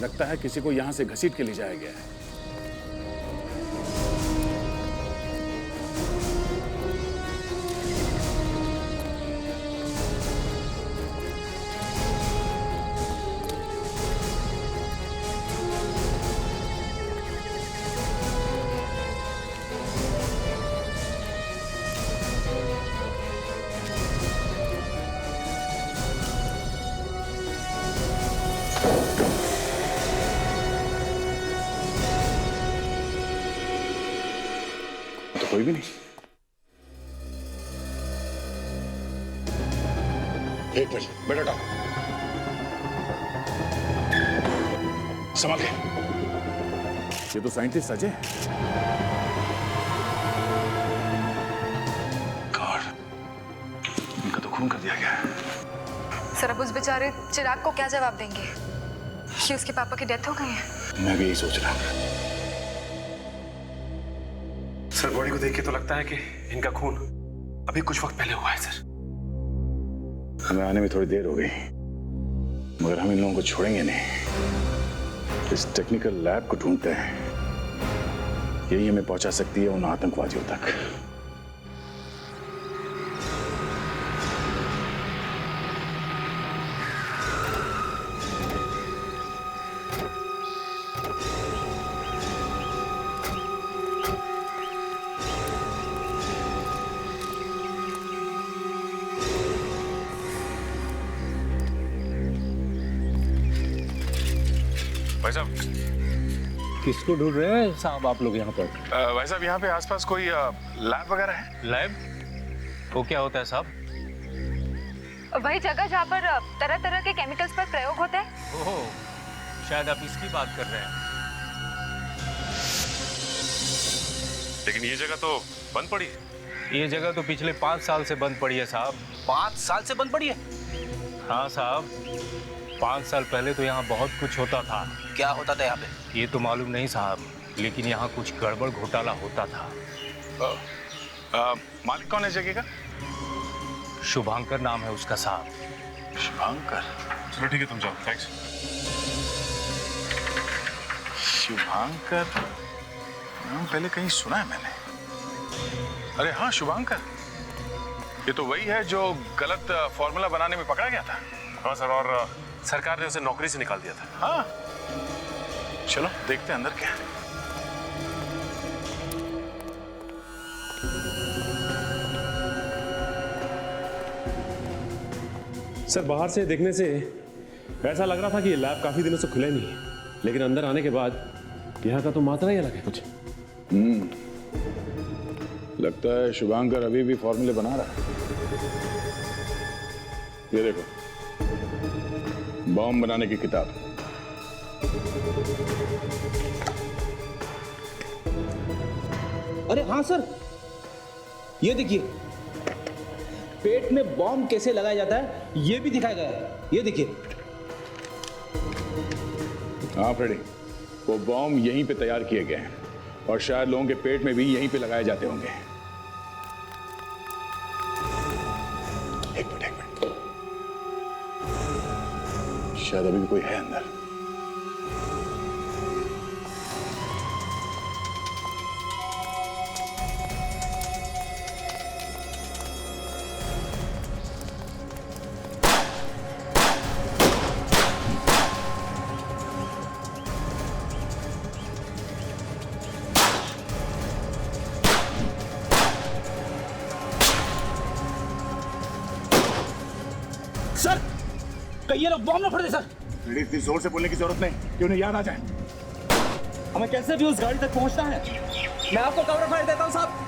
लगता है किसी को यहाँ से घसीट के ले जाया गया है। कोई भी नहीं। एक मिनट, बेटा उठाओ, संभाल के। ये तो साइंटिस्ट अजय है। गॉड, इनका तो खून कर दिया गया है। सर अब उस बेचारे चिराग को क्या जवाब देंगे कि उसके पापा की डेथ हो गई है? मैं भी यही सोच रहा हूँ। सर बॉडी को देख के तो लगता है कि इनका खून अभी कुछ वक्त पहले हुआ है सर। हमें आने में थोड़ी देर हो गई, मगर हम इन लोगों को छोड़ेंगे नहीं। इस टेक्निकल लैब को ढूंढते हैं, यही हमें पहुंचा सकती है उन आतंकवादियों तक। भाई साहब, किसको ढूंढ रहे हैं साहब आप लोग यहाँ पर? भाई साहब, यहाँ पे आसपास कोई लैब वगैरह है? लैब? वो क्या होता है साहब? वही जगह जहाँ पर तरह तरह के केमिकल्स पर प्रयोग होते हैं। ओह, शायद आप इसकी बात कर रहे हैं। लेकिन ये जगह तो बंद पड़ी है। ये जगह तो पिछले 5 साल से बंद पड़ी है साहब। 5 साल से बंद पड़ी है? हाँ साहब, 5 साल पहले तो यहाँ बहुत कुछ होता था। क्या होता था यहाँ पे? ये तो मालूम नहीं साहब, लेकिन यहाँ कुछ गड़बड़ घोटाला होता था। मालिक कौन है जगह का? शुभंकर नाम है उसका साहब। शुभंकर? चलो ठीक है, तुम जाओ। थैंक्स। शुभंकर नाम पहले कहीं सुना है मैंने। अरे हाँ, शुभंकर, ये तो वही है जो गलत फॉर्मूला बनाने में पकड़ा गया था। हाँ सर, और सरकार ने उसे नौकरी से निकाल दिया था। हाँ, चलो देखते हैं अंदर क्या है। सर बाहर से देखने से ऐसा लग रहा था कि ये लैब काफी दिनों से खुले नहीं है, लेकिन अंदर आने के बाद यहाँ का तो मात्रा ही अलग है कुछ। लगता है शुभंकर अभी भी फॉर्मूले बना रहा है। ये देखो, बॉम्ब बनाने की किताब। अरे हाँ सर, ये देखिए, पेट में बॉम्ब कैसे लगाया जाता है ये भी दिखाया गया है। ये देखिए। हाँ फ्रेडी, वो बॉम्ब यहीं पे तैयार किए गए हैं और शायद लोगों के पेट में भी यहीं पे लगाए जाते होंगे। एक मिनट, शायद अभी भी कोई है अंदर। सर कहीं ये लोग बॉम्ब ना फोड़ दे सर। बेटी इतनी जोर से बोलने की जरूरत नहीं कि उन्हें याद आ जाए। हमें कैसे भी उस गाड़ी तक पहुंचना है। मैं आपको कवर फायर देता हूं साहब।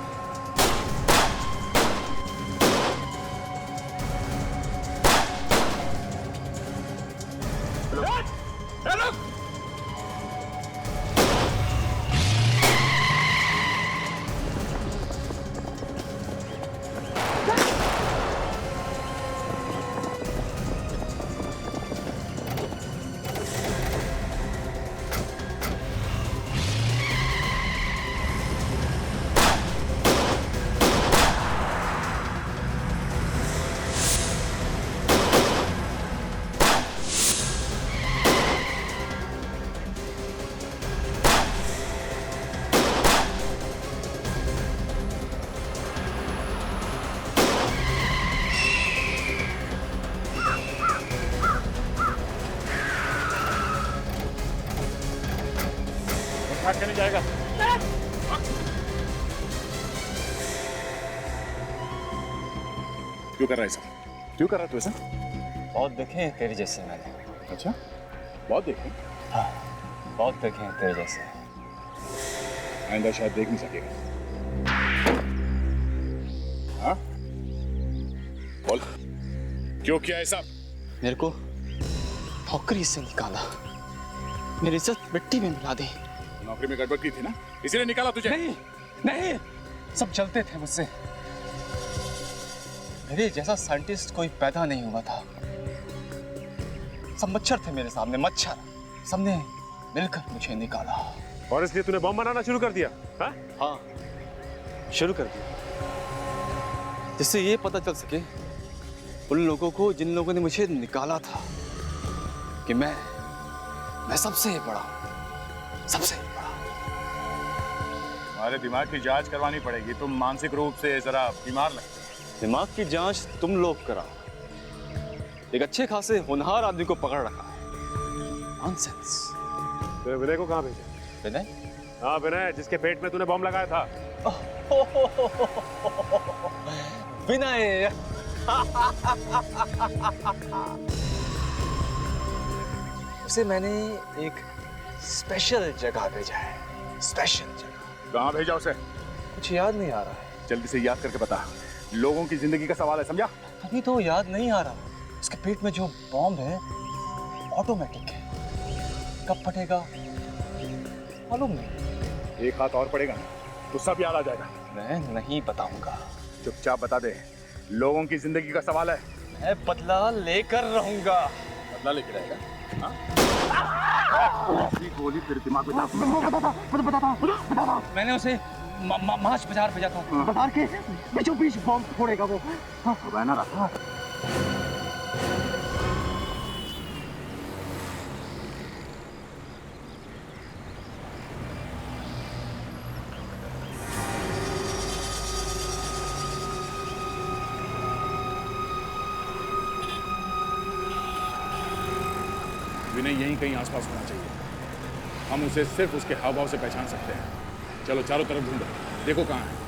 करने जाएगा। क्यों कर रहा है ऐसा? क्यों कर रहा है तू ऐसा? बहुत देखे हैं तेरे जैसे मैंने। अच्छा, बहुत देखे? हाँ, बहुत देखे हैं तेरे जैसे। आइंदा शायद देख नहीं सकेगा। हाँ? बोल, क्यों किया ऐसा? मेरे को नौकरी से निकाला, मेरी इज्जत मिट्टी में मिला दी। नौकरी में गड़बड़ की थी ना, इसीलिए निकाला तुझे? नहीं, नहीं, सब जलते थे मुझसे। मेरे जैसा साइंटिस्ट कोई पैदा नहीं हुआ था। सब मच्छर थे मेरे सामने, मच्छर। सबने मिलकर मुझे निकाला। और इसलिए तूने बम बनाना शुरू कर दिया? हाँ, शुरू कर दिया, जिससे ये पता चल सके उन लोगों को जिन लोगों ने मुझे निकाला था कि मैं सबसे बड़ा हूं, सबसे बड़ा। तुम्हारे दिमाग की जांच करवानी पड़ेगी, तुम मानसिक रूप से जरा बीमार लगते। दिमाग की जांच तुम लोग कराओ। एक अच्छे खासे होनहार आदमी को पकड़ रखा है। नॉनसेंस। तेरे विनय को कहाँ भेजा? विनय? हाँ, विनय, जिसके पेट में तूने बम लगाया था। विनय। उसे मैंने एक स्पेशल जगह भेजा है। स्पेशल जगह। कहाँ भेजा उसे? कुछ याद नहीं आ रहा है। जल्दी से याद करके बता, लोगों की जिंदगी का सवाल है, समझा? अभी तो याद नहीं आ रहा। उसके पेट में जो बॉम्ब है ऑटोमेटिक है, कब फटेगा मालूम नहीं। एक हाथ और पड़ेगा ना तो सब याद आ जाएगा। मैं नहीं बताऊंगा। चुपचाप बता दे, लोगों की जिंदगी का सवाल है। मैं बदला लेकर रहूंगा। बदला लेकर रहेगा? गोली तेरे दिमाग में बता। मैंने उसे मार्च बाजार भेजा था। बाजार के बीचों बीच बॉम्ब फोड़ेगा वो। रहना रहा। विनय यहीं कहीं आसपास होना चाहिए। हम उसे सिर्फ उसके हाव भाव से पहचान सकते हैं। चलो चारों तरफ ढूंढो, देखो कहाँ है।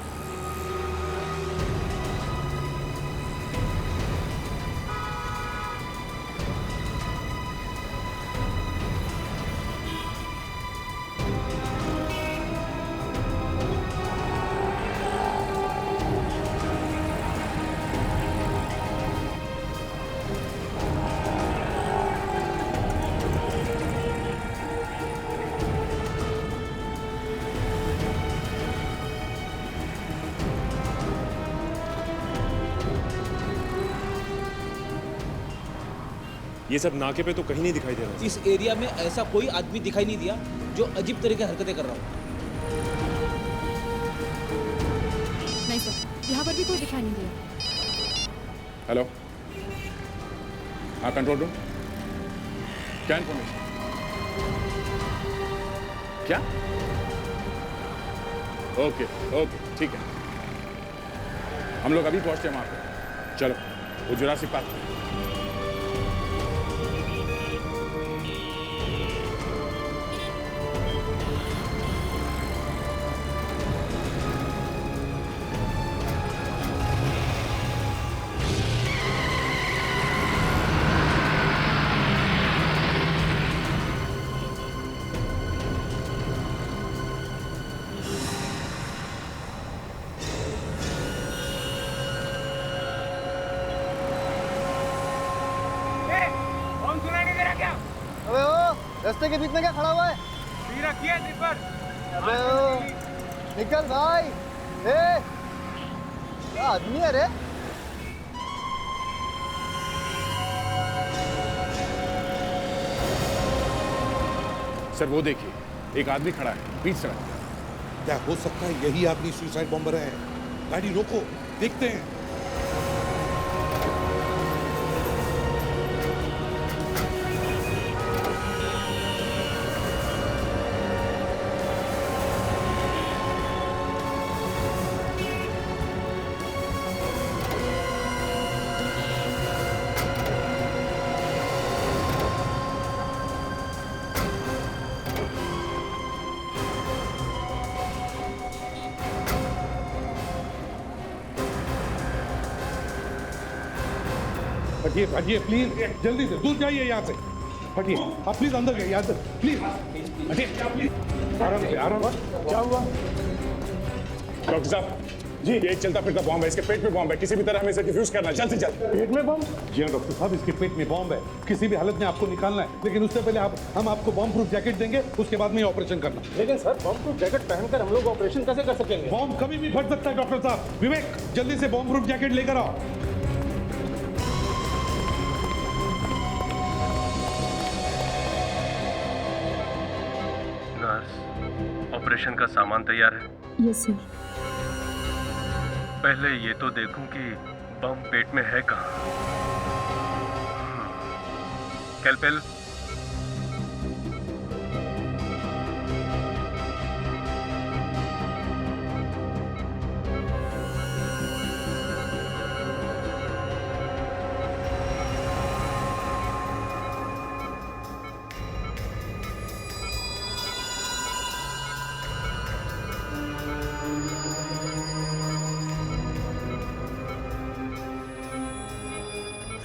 ये सब नाके पे तो कहीं नहीं दिखाई दे रहा। इस एरिया में ऐसा कोई आदमी दिखाई नहीं दिया जो अजीब तरह की हरकतें कर रहा हो। नहीं सर, यहाँ पर भी कोई दिखाई नहीं दिया। हेलो, हाँ कंट्रोल रूम, क्या इन्फॉर्मेशन? क्या? ओके ओके ठीक है, हम लोग अभी पहुंचते हैं वहां पे। चलो वो जुरासिक पार्क। रास्ते के बीच में क्या खड़ा हुआ है? रखिए ट्रिपर। अबे ओ, निकल भाई। ए, क्या आदमी है रे? सर वो देखिए, एक आदमी खड़ा है बीच सड़क। क्या हो सकता है यही आदमी सुसाइड बॉम्बर है? गाड़ी रोको, देखते हैं। हटिए हटिए प्लीज, जल्दी से दूर जाइए यहाँ से। हटिए आप प्लीज अंदर जाइए, यहाँ से प्लीज हटिए। आराम से आराम से। क्या हुआ डॉक्टर साहब? जी, ये एक चलता फिरता बॉम्ब है, इसके पेट में बॉम्ब है, किसी भी तरह हमें इसे डिफ्यूज करना है, जल्द से जल्द। पेट में बॉम्ब? जी हाँ डॉक्टर साहब, इसके पेट में बॉम्ब है, किसी भी हालत में आपको निकालना है, लेकिन उससे पहले हम आपको बॉम्ब प्रूफ जैकेट देंगे, उसके बाद में ऑपरेशन करना। लेकिन सर बॉम्ब प्रूफ जैकेट पहनकर हम लोग ऑपरेशन कैसे कर सकेंगे? बॉम्ब कभी भी फट सकता है डॉक्टर साहब। विवेक, जल्दी से बॉम्ब प्रूफ जैकेट लेकर आओ। ऑपरेशन का सामान तैयार है? Yes sir. पहले ये तो देखूं कि बम पेट में है कहाँ। कैलपेल,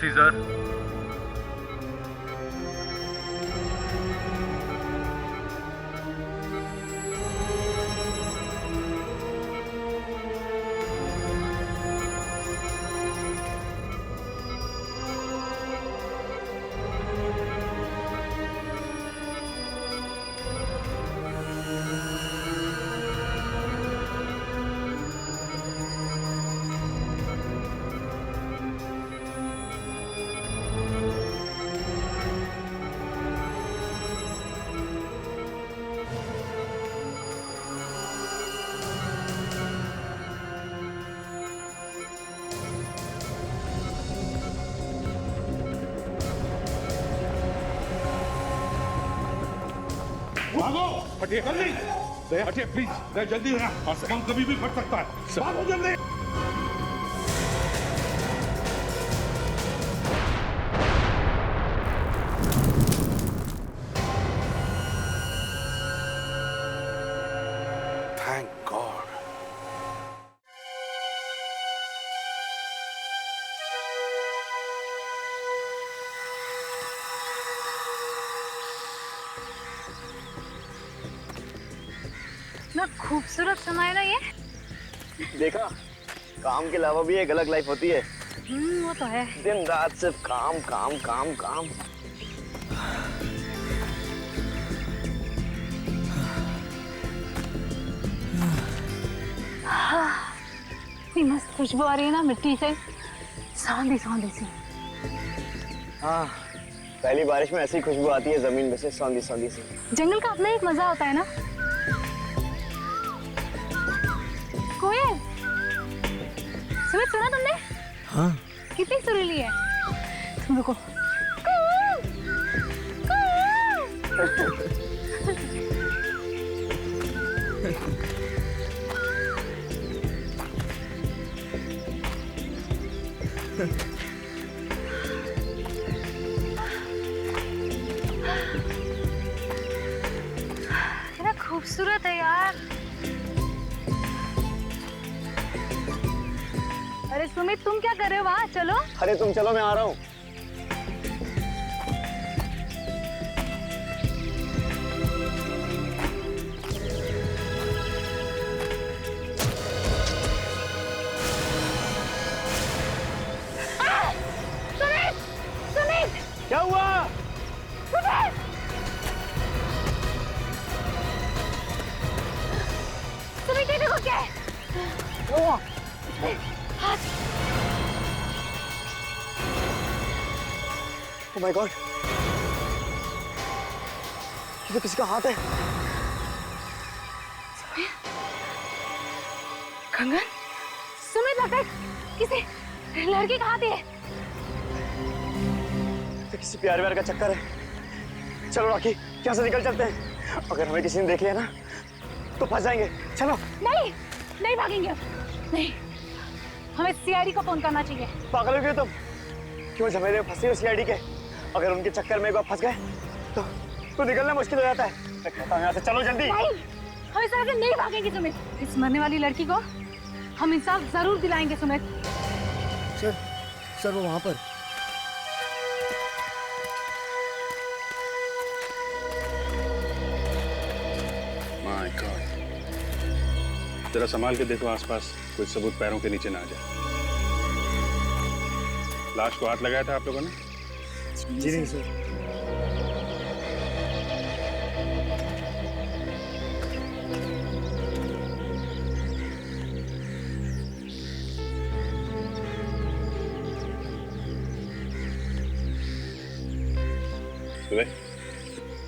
सीजर, भागो, हटिए जल्दी, हटिए प्लीज, जल्दी रहना, बम कभी भी फट सकता है। भागो जल्दी। Thank God. ना खूबसूरत समय है ना ये। देखा, काम के अलावा भी एक अलग लाइफ होती है। वो तो है। दिन रात सिर्फ काम काम काम काम। इतनी मस्त खुशबू आ रही है ना मिट्टी से, सौंधी सौंधी सी। हाँ, पहली बारिश में ऐसी खुशबू आती है जमीन में से, सौंधी सौंधी सी। जंगल का अपना एक मजा होता है ना। कोयल, सुमित सुना तुमने? हाँ। कितनी सुरीली है। तुम रुको। कितना खूबसूरत है यार। अरे सुमित, तुम क्या कर रहे हो वहाँ? चलो। अरे तुम चलो, मैं आ रहा हूँ। सुमित! सुमित! क्या हुआ? सुमित! ओह माय गॉड, ये तो किसी का हाथ है। कंगन, सुमित लगता है किसी लड़के का हाथ है। तो किसी प्यार व्यार का चक्कर है। चलो राखी, यहाँ से निकल चलते हैं। अगर हमें किसी ने देख लिया ना तो फंस जाएंगे। चलो। नहीं, नहीं भागेंगे अब। नहीं, हमें सीआईडी को फोन करना चाहिए। पागल हो गए तुम? क्यों झमेले में फंसे हो सीआईडी के? अगर उनके चक्कर में एक बार फंस गए तो निकलना मुश्किल हो जाता है। मैं कहता हूँ यहाँ से चलो जल्दी। नहीं, हम इस तरह से नहीं भागेंगे सुमित। इस मरने वाली लड़की को हम इंसाफ जरूर दिलाएंगे सुमित। सर वो वहाँ पर। माय गॉड, जरा संभाल के देखो आसपास कोई सबूत पैरों के नीचे ना आ जाए। लाश को हाथ लगाया था आप लोगों ने? जी नहीं सर।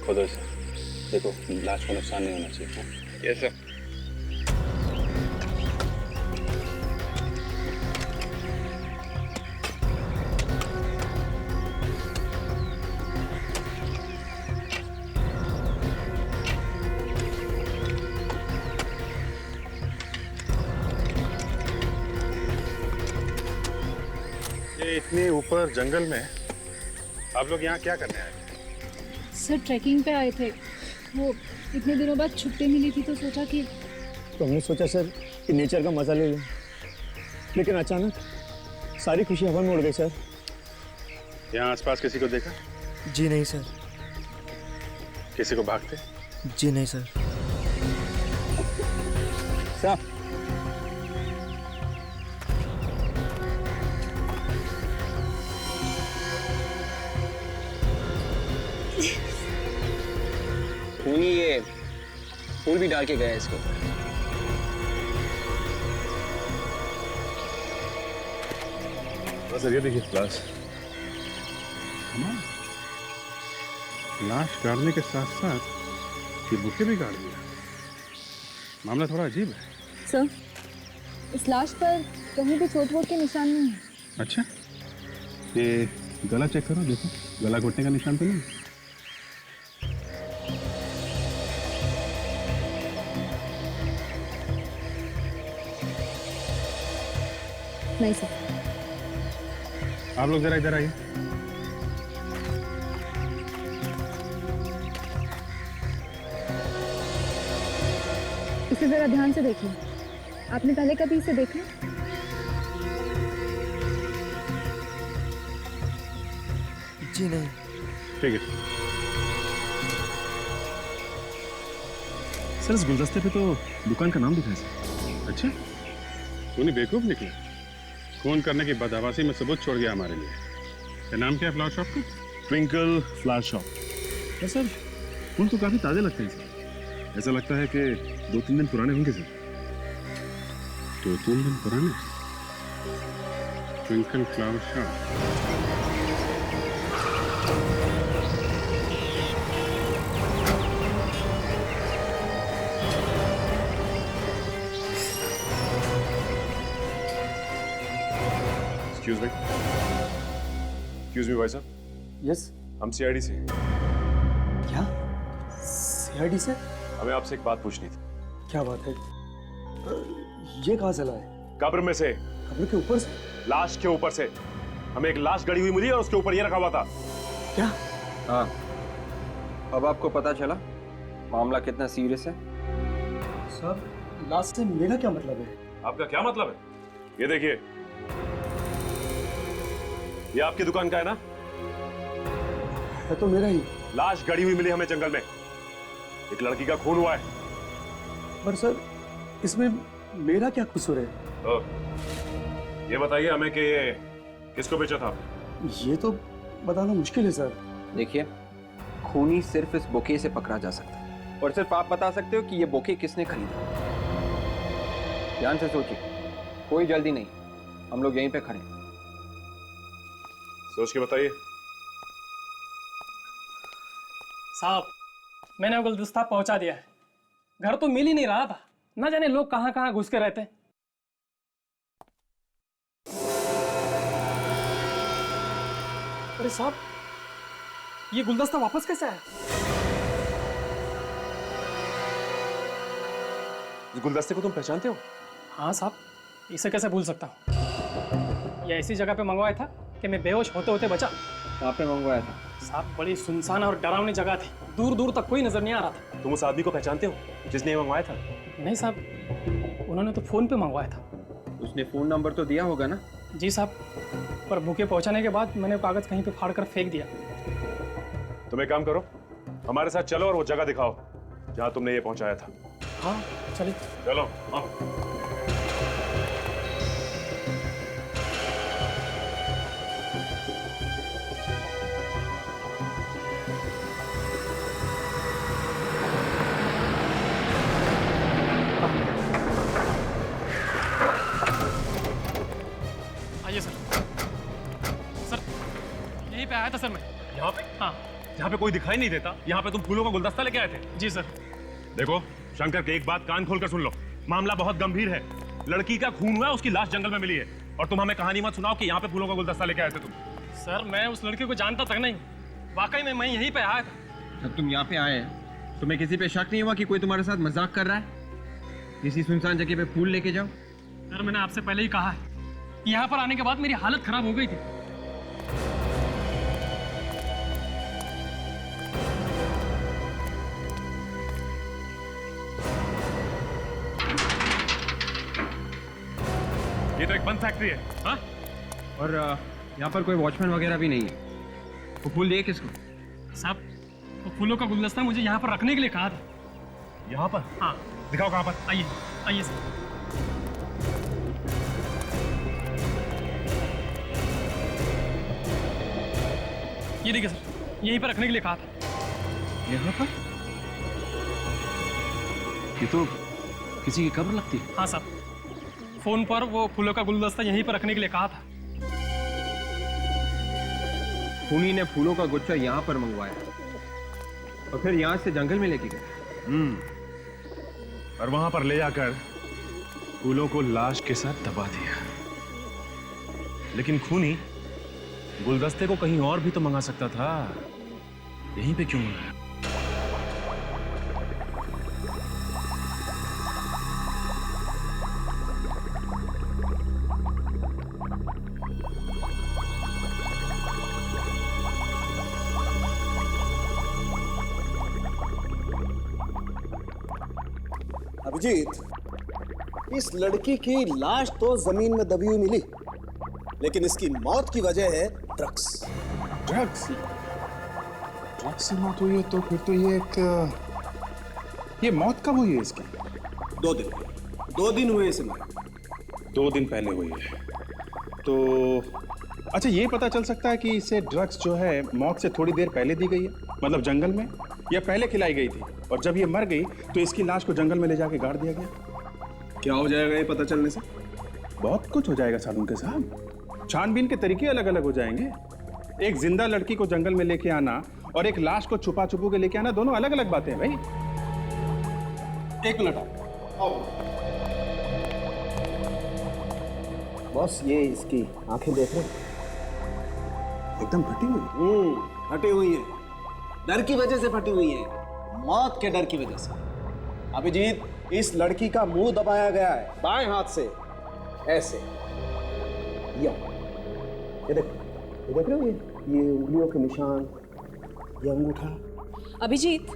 खोदो इसे, देखो लाश को नुकसान नहीं होना चाहिए। Yes sir. ये इतने ऊपर जंगल में आप लोग यहाँ क्या करने आए? सर ट्रैकिंग पे आए थे, वो इतने दिनों बाद छुट्टी मिली थी तो सोचा कि तो हमने सोचा सर कि नेचर का मजा ले लें, लेकिन अचानक सारी खुशी हवा में उड़ गई सर। यहाँ आसपास किसी को देखा? जी नहीं सर। किसी को भागते? जी नहीं सर। सर खूनी ये फूल भी डाल के गया इसको। सर ये देखिए लाश। लाश गाड़ने के साथ साथ ये बुके भी गाड़ दिया। मामला थोड़ा अजीब है। सर, इस लाश पर कहीं भी चोट वोट के निशान नहीं है। अच्छा, ये गला चेक करो, देखो गला घोटने का निशान तो नहीं। नहीं सर। आप लोग जरा इधर आइए। इसे जरा ध्यान से देखिए। आपने पहले कभी इसे देखा? जी नहीं। ठीक है सर, इस गुलदस्ते पे तो दुकान का नाम लिखा है सर। अच्छा, तूने बेवकूफ निकला। फोन करने की बदहवासी में सबूत छोड़ गया हमारे लिए। क्या नाम क्या है फ्लावर शॉप का? Twinkle flower shop. है सर, फूल तो काफी ताजे लगते हैं सर। ऐसा लगता है कि 2-3 दिन पुराने होंगे सर। 2-3 दिन पुराने? Twinkle flower shop. Excuse me भाई साहब। यस। हम सीआईडी से। क्या? सीआईडी से? हमें आपसे एक बात पूछनी थी। क्या बात है? ये कहाँ से लाए? कब्र में से। कब्र के ऊपर से? लाश के ऊपर से। हमें एक लाश गड़ी हुई मिली और उसके ऊपर ये रखा हुआ था। क्या? हाँ, अब आपको पता चला मामला कितना सीरियस है। सर, लाश से मेरा क्या मतलब है? आपका क्या मतलब है? ये देखिए, ये आपकी दुकान का है ना? है तो मेरा ही। लाश गड़ी हुई मिली हमें जंगल में। एक लड़की का खून हुआ है। पर सर, इसमें मेरा क्या कसूर है? तो ये बताइए हमें कि ये किसको बेचा था? ये तो बताना मुश्किल है सर। देखिए, खूनी सिर्फ इस बोके से पकड़ा जा सकता है और सिर्फ आप बता सकते हो कि ये बोके किसने खरीदा। ध्यान से सोचिए, कोई जल्दी नहीं, हम लोग यहीं पे खड़े हैं। सोच के बताइए। साहब, मैंने वो गुलदस्ता पहुंचा दिया है। घर तो मिल ही नहीं रहा था, ना जाने लोग कहाँ कहाँ घुस के रहते हैं। अरे साहब, ये गुलदस्ता वापस कैसे आया? इस गुलदस्ते को तुम पहचानते हो? हाँ साहब, इसे कैसे भूल सकता हूँ। ये ऐसी जगह पे मंगवाया था कि मैं बेहोश होते होते बचा। कहाँ पे मंगवाया था? साहब, बड़ी सुनसान और डरावनी जगह थी, दूर दूर तक कोई नजर नहीं आ रहा था। तुम उस आदमी को पहचानते हो जिसने ये मंगवाया था? नहीं साहब, उन्होंने तो फोन पे मंगवाया था। उसने फोन नंबर तो दिया होगा ना? जी साहब, पर बुके पहुंचाने के बाद मैंने कागज कहीं पे फाड़ कर फेंक दिया। तुम एक काम करो, हमारे साथ चलो और वो जगह दिखाओ जहां तुमने ये पहुंचाया था। हाँ चलिए। चलो आओ। आइए सर। सर, यहीं पे आया था सर मैं। यहाँ पे? हाँ। यहाँ पे कोई दिखाई नहीं देता, यहाँ पे तुम फूलों का गुलदस्ता लेके आए थे? जी सर। देखो शंकर के, एक बात कान खोलकर सुन लो, मामला बहुत गंभीर है। लड़की का खून हुआ है, उसकी लाश जंगल में मिली है, और तुम हमें कहानी मत सुनाओ कि यहाँ पे फूलों का गुलदस्ता लेके आए थे तुम। सर, मैं उस लड़की को जानता तक नहीं, वाकई में मैं यहीं पे आया था। जब तुम यहाँ पे आए हैं, तुम्हें किसी पे शक नहीं हुआ कि कोई तुम्हारे साथ मजाक कर रहा है? किसी सुनसान जगह पे फूल लेके जाओ। सर, मैंने आपसे पहले ही कहा है, यहाँ पर आने के बाद मेरी हालत खराब हो गई थी। ये तो एक बंद फैक्ट्री है। हाँ? और यहाँ पर कोई वॉचमैन वगैरह भी नहीं है। वो फूल दिए किसको? साहब, वो फूलों का गुलदस्ता मुझे यहाँ पर रखने के लिए कहा था। यहाँ पर? हाँ। दिखाओ कहाँ पर। आइए आइए सर। ये देखिए सर, यहीं पर रखने के लिए कहा था। यहाँ पर? ये तो किसी की कब्र लगती है। हाँ साहब, फोन पर वो फूलों का गुलदस्ता यहीं पर रखने के लिए कहा था। खूनी ने फूलों का गुच्छा यहाँ पर मंगवाया और फिर यहाँ से जंगल में लेके गए। और वहां पर ले जाकर फूलों को लाश के साथ दबा दिया। लेकिन खूनी गुलदस्ते को कहीं और भी तो मंगा सकता था, यहीं पे क्यों मंगाया? अभिजीत, इस लड़की की लाश तो जमीन में दबी हुई मिली, लेकिन इसकी मौत की वजह है ड्रग्स। ड्रग्स? ड्रग्स से मौत हुई है तो फिर तो ये मौत कब हुई है इसकी? 2 दिन हुए इसे मरे। 2 दिन पहले हुई है तो अच्छा, ये पता चल सकता है कि इसे ड्रग्स जो है मौत से थोड़ी देर पहले दी गई है, मतलब जंगल में, या पहले खिलाई गई थी और जब ये मर गई तो इसकी लाश को जंगल में ले जाके गाड़ दिया गया। क्या हो जाएगा ये पता चलने से? बहुत कुछ हो जाएगा सालून के साहब। छानबीन के तरीके अलग अलग हो जाएंगे। एक जिंदा लड़की को जंगल में लेके आना और एक लाश को छुपा छुपू के लेके आना, दोनों अलग अलग बातें हैं भाई। एक मिनट आओ। बॉस, ये इसकी आंखें देख रहे हैं? एकदम फटी हुई। फटी हुई है, डर की वजह से फटी हुई है, मौत के डर की वजह से। अभिजीत, इस लड़की का मुंह दबाया गया है बाएं हाथ से, ऐसे। ये देख रहे हो, ये उंगलियों के निशान, ये अंगूठा। अभिजीत,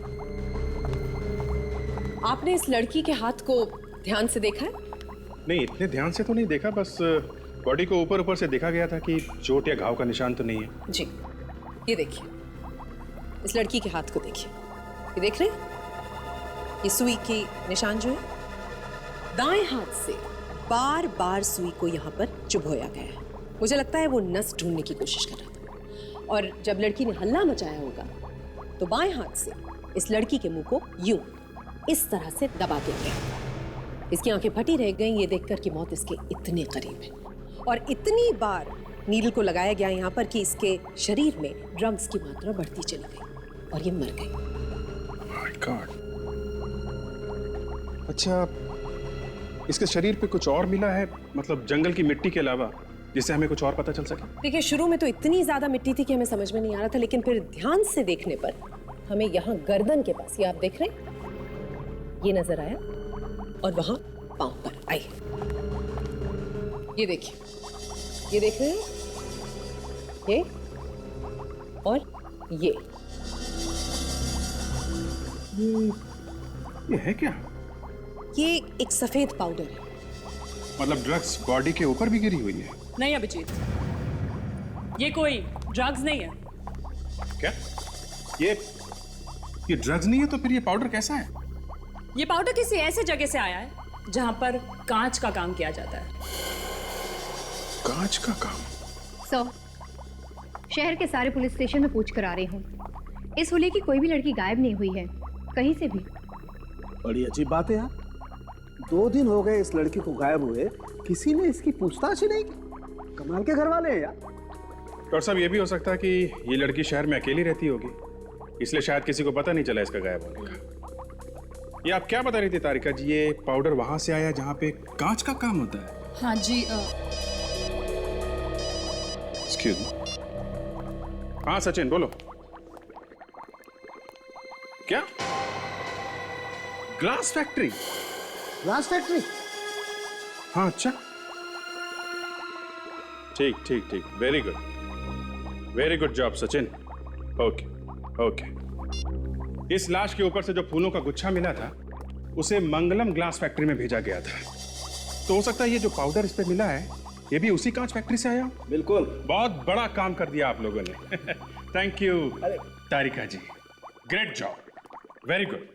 आपने इस लड़की के हाथ को ध्यान से देखा है? नहीं, इतने ध्यान से तो नहीं देखा, बस बॉडी को ऊपर ऊपर से देखा गया था कि चोट या घाव का निशान तो नहीं है। जी, ये देखिए, इस लड़की के हाथ को देखिए, ये देख रहे हैं? ये सुई की निशान जो है, दाएं हाथ से बार बार सुई को यहाँ पर चुभोया गया है। मुझे लगता है वो नस ढूंढने की कोशिश कर रहा था, और जब लड़की ने हल्ला मचाया होगा तो बाएं हाथ से इस लड़की के मुंह को यूं इस तरह से दबा दिया गया। इसकी आंखें फटी रह गईं ये देखकर कि मौत इसके इतने करीब है, और इतनी बार नीडल को लगाया गया यहाँ पर कि इसके शरीर में ड्रग्स की मात्रा बढ़ती चली गई। और ये मर गई। My God. अच्छा, इसके शरीर पे कुछ और मिला है, मतलब जंगल की मिट्टी के अलावा, जिससे हमें कुछ और पता चल सके? देखिए, शुरू में तो इतनी ज्यादा मिट्टी थी कि हमें समझ में नहीं आ रहा था, लेकिन फिर ध्यान से देखने पर हमें यहाँ गर्दन के पास, ये आप देख रहे हैं, ये नजर आया, और वहां पांव पर आई। ये देखिए, ये देख रहे हैं, ये और ये है क्या? ये एक सफेद पाउडर है। मतलब ड्रग्स बॉडी के ऊपर भी गिरी हुई है? नहीं अभिजीत, ये कोई ड्रग्स नहीं है। क्या? ये ड्रग्स नहीं है तो फिर ये पाउडर कैसा है? ये पाउडर किसी ऐसे जगह से आया है जहां पर कांच का काम किया जाता है। कांच का काम? शहर के सारे पुलिस स्टेशन में पूछ कर आ रही हूँ। इस होली की कोई भी लड़की गायब नहीं हुई है, कहीं से भी। बड़ी अजीब बात है यार, 2 दिन हो गए इस लड़की को गायब हुए, किसी ने इसकी पूछताछ ही नहीं की। कमाल के घर वाले हैं यार। डॉक्टर साहब, ये भी हो सकता है कि ये लड़की शहर में अकेली रहती होगी, इसलिए शायद किसी को पता नहीं चला इसका गायब होने का। ये आप क्या बता रही थी तारिका जी, ये पाउडर वहां से आया जहां पे कांच का काम होता है? हाँ जी। Excuse me. हाँ सचिन, बोलो। क्या? Glass factory? Glass factory? हाँ, अच्छा, ठीक ठीक ठीक, very good job Sachin. Okay okay. इस लाश के ऊपर से जो फूलों का गुच्छा मिला था उसे मंगलम ग्लास फैक्ट्री में भेजा गया था, तो हो सकता है ये जो पाउडर इस पे मिला है ये भी उसी कांच फैक्ट्री से आया। बिल्कुल, बहुत बड़ा काम कर दिया आप लोगों ने। Thank you Tarika ji, great job, very good,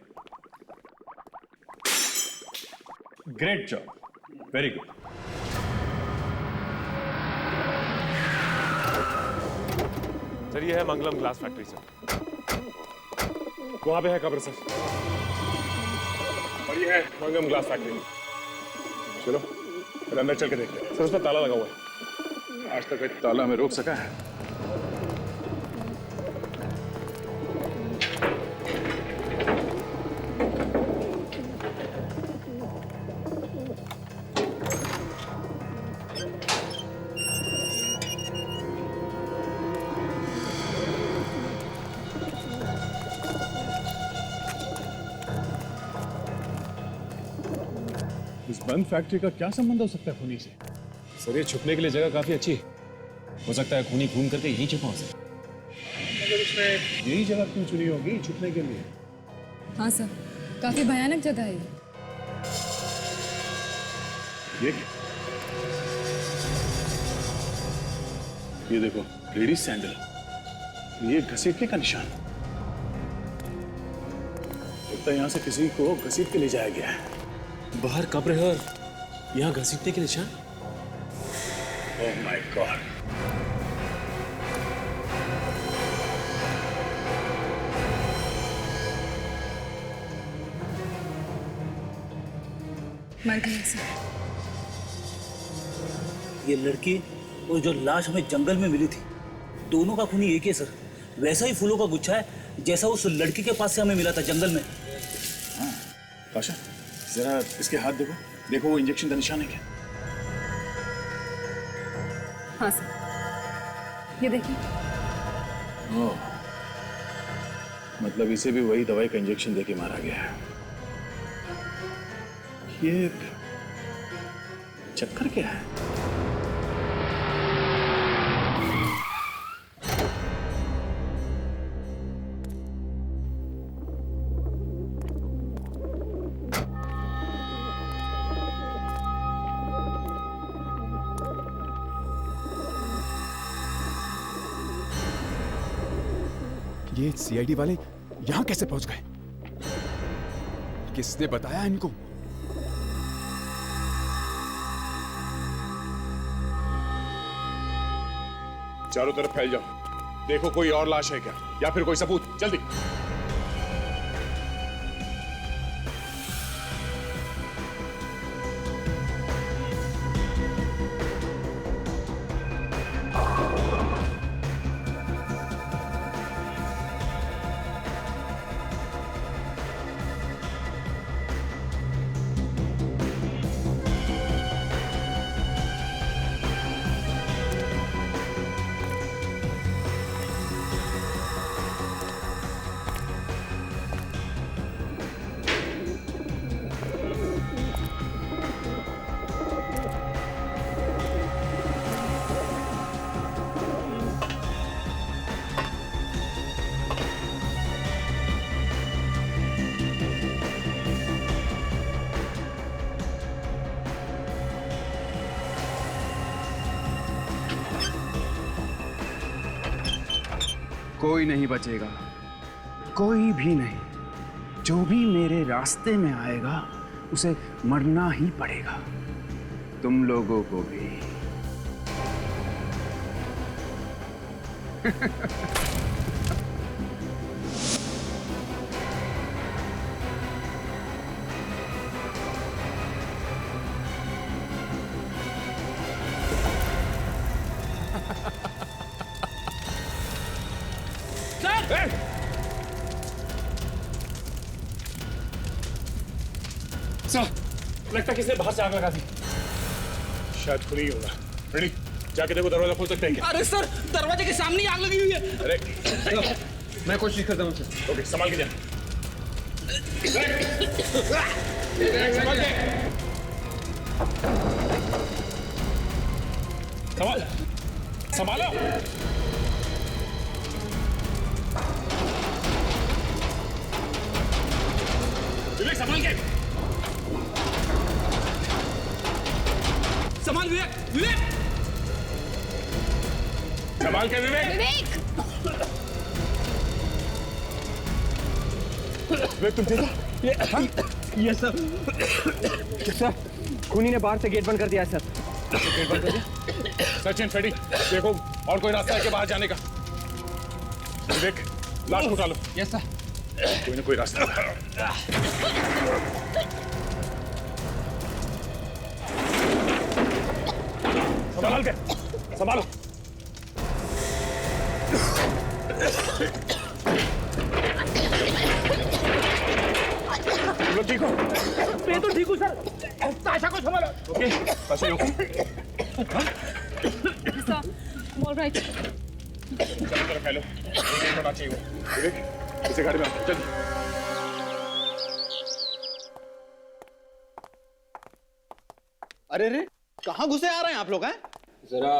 great job, very good. Sir, ये है मंगलम ग्लास फैक्ट्री सर, वहां पे है कब्र सर, और ये है मंगलम ग्लास फैक्ट्री। चलो फिर अंदर चल के देखते हैं। सर, उसमें ताला लगा हुआ है। आज तक ताला में रोक सका है? इस बंद फैक्ट्री का क्या संबंध हो सकता है खूनी से? सर, ये छुपने के लिए जगह काफी अच्छी है, हो सकता है खूनी घूम करके यहीं छुपा हो सके। मगर उसने यही जगह क्यों चुनी होगी छुपने के लिए? हाँ सर, काफी भयानक जगह है ये देखो, लेडीज सैंडल, ये घसीटने का निशान। लगता है यहाँ से किसी को घसीट के ले जाया गया है। बाहर कब्र है और यहाँ घसीटने के निशान। Oh my God. मर गई सर। ये लड़की और जो लाश हमें जंगल में मिली थी, दोनों का खूनी एक ही है सर। वैसा ही फूलों का गुच्छा है जैसा उस लड़की के पास से हमें मिला था जंगल में। हाँ, ताशा, जरा इसके हाथ देखो, देखो वो इंजेक्शन का निशान है क्या? हाँ सर, ये देखिए। ओह, मतलब इसे भी वही दवाई का इंजेक्शन देके मारा गया है। ये चक्कर क्या है? ये सीआईडी वाले यहां कैसे पहुंच गए? किसने बताया इनको? चारों तरफ फैल जाओ, देखो कोई और लाश है क्या या फिर कोई सबूत, जल्दी। कोई नहीं बचेगा, कोई भी नहीं। जो भी मेरे रास्ते में आएगा उसे मरना ही पड़ेगा, तुम लोगों को भी। लगता किसी ने बाहर से आग लगा दी। शायद खुद ही होगा। रेडी, जाके देखो दरवाजा खोल सकते हैं क्या? अरे सर, दरवाजे के सामने ही आग लगी हुई है। अरे मैं कोशिश करता हूँ सर। ओके, संभाल के जा। संभाल, संभालो। विवेक संभाल के। संभाल विवेक, विवेक संभाल के विवेक। विवेक तुम ठीक हो? Yes sir. सर, खूनी ने बाहर से गेट बंद कर दिया है सर। गेट बंद कर दिया? सचिन, फ्रेडी, देखो और कोई रास्ता है क्या बाहर जाने का? विवेक, लाश उठा लो। Yes sir. कोई ना कोई रास्ता। संभाल के, संभालो। तुम लोग ठीक हो? मैं तो ठीक हूँ सर। ताशा को संभालो। ओके, ताशा ओके? ऑलराइट। चलो चलो खेलो। ये होना चाहिए। विवेक, इसे गाड़ी में चल। अरे रे, कहाँ घुसे आ रहे हैं आप लोग? हैं जरा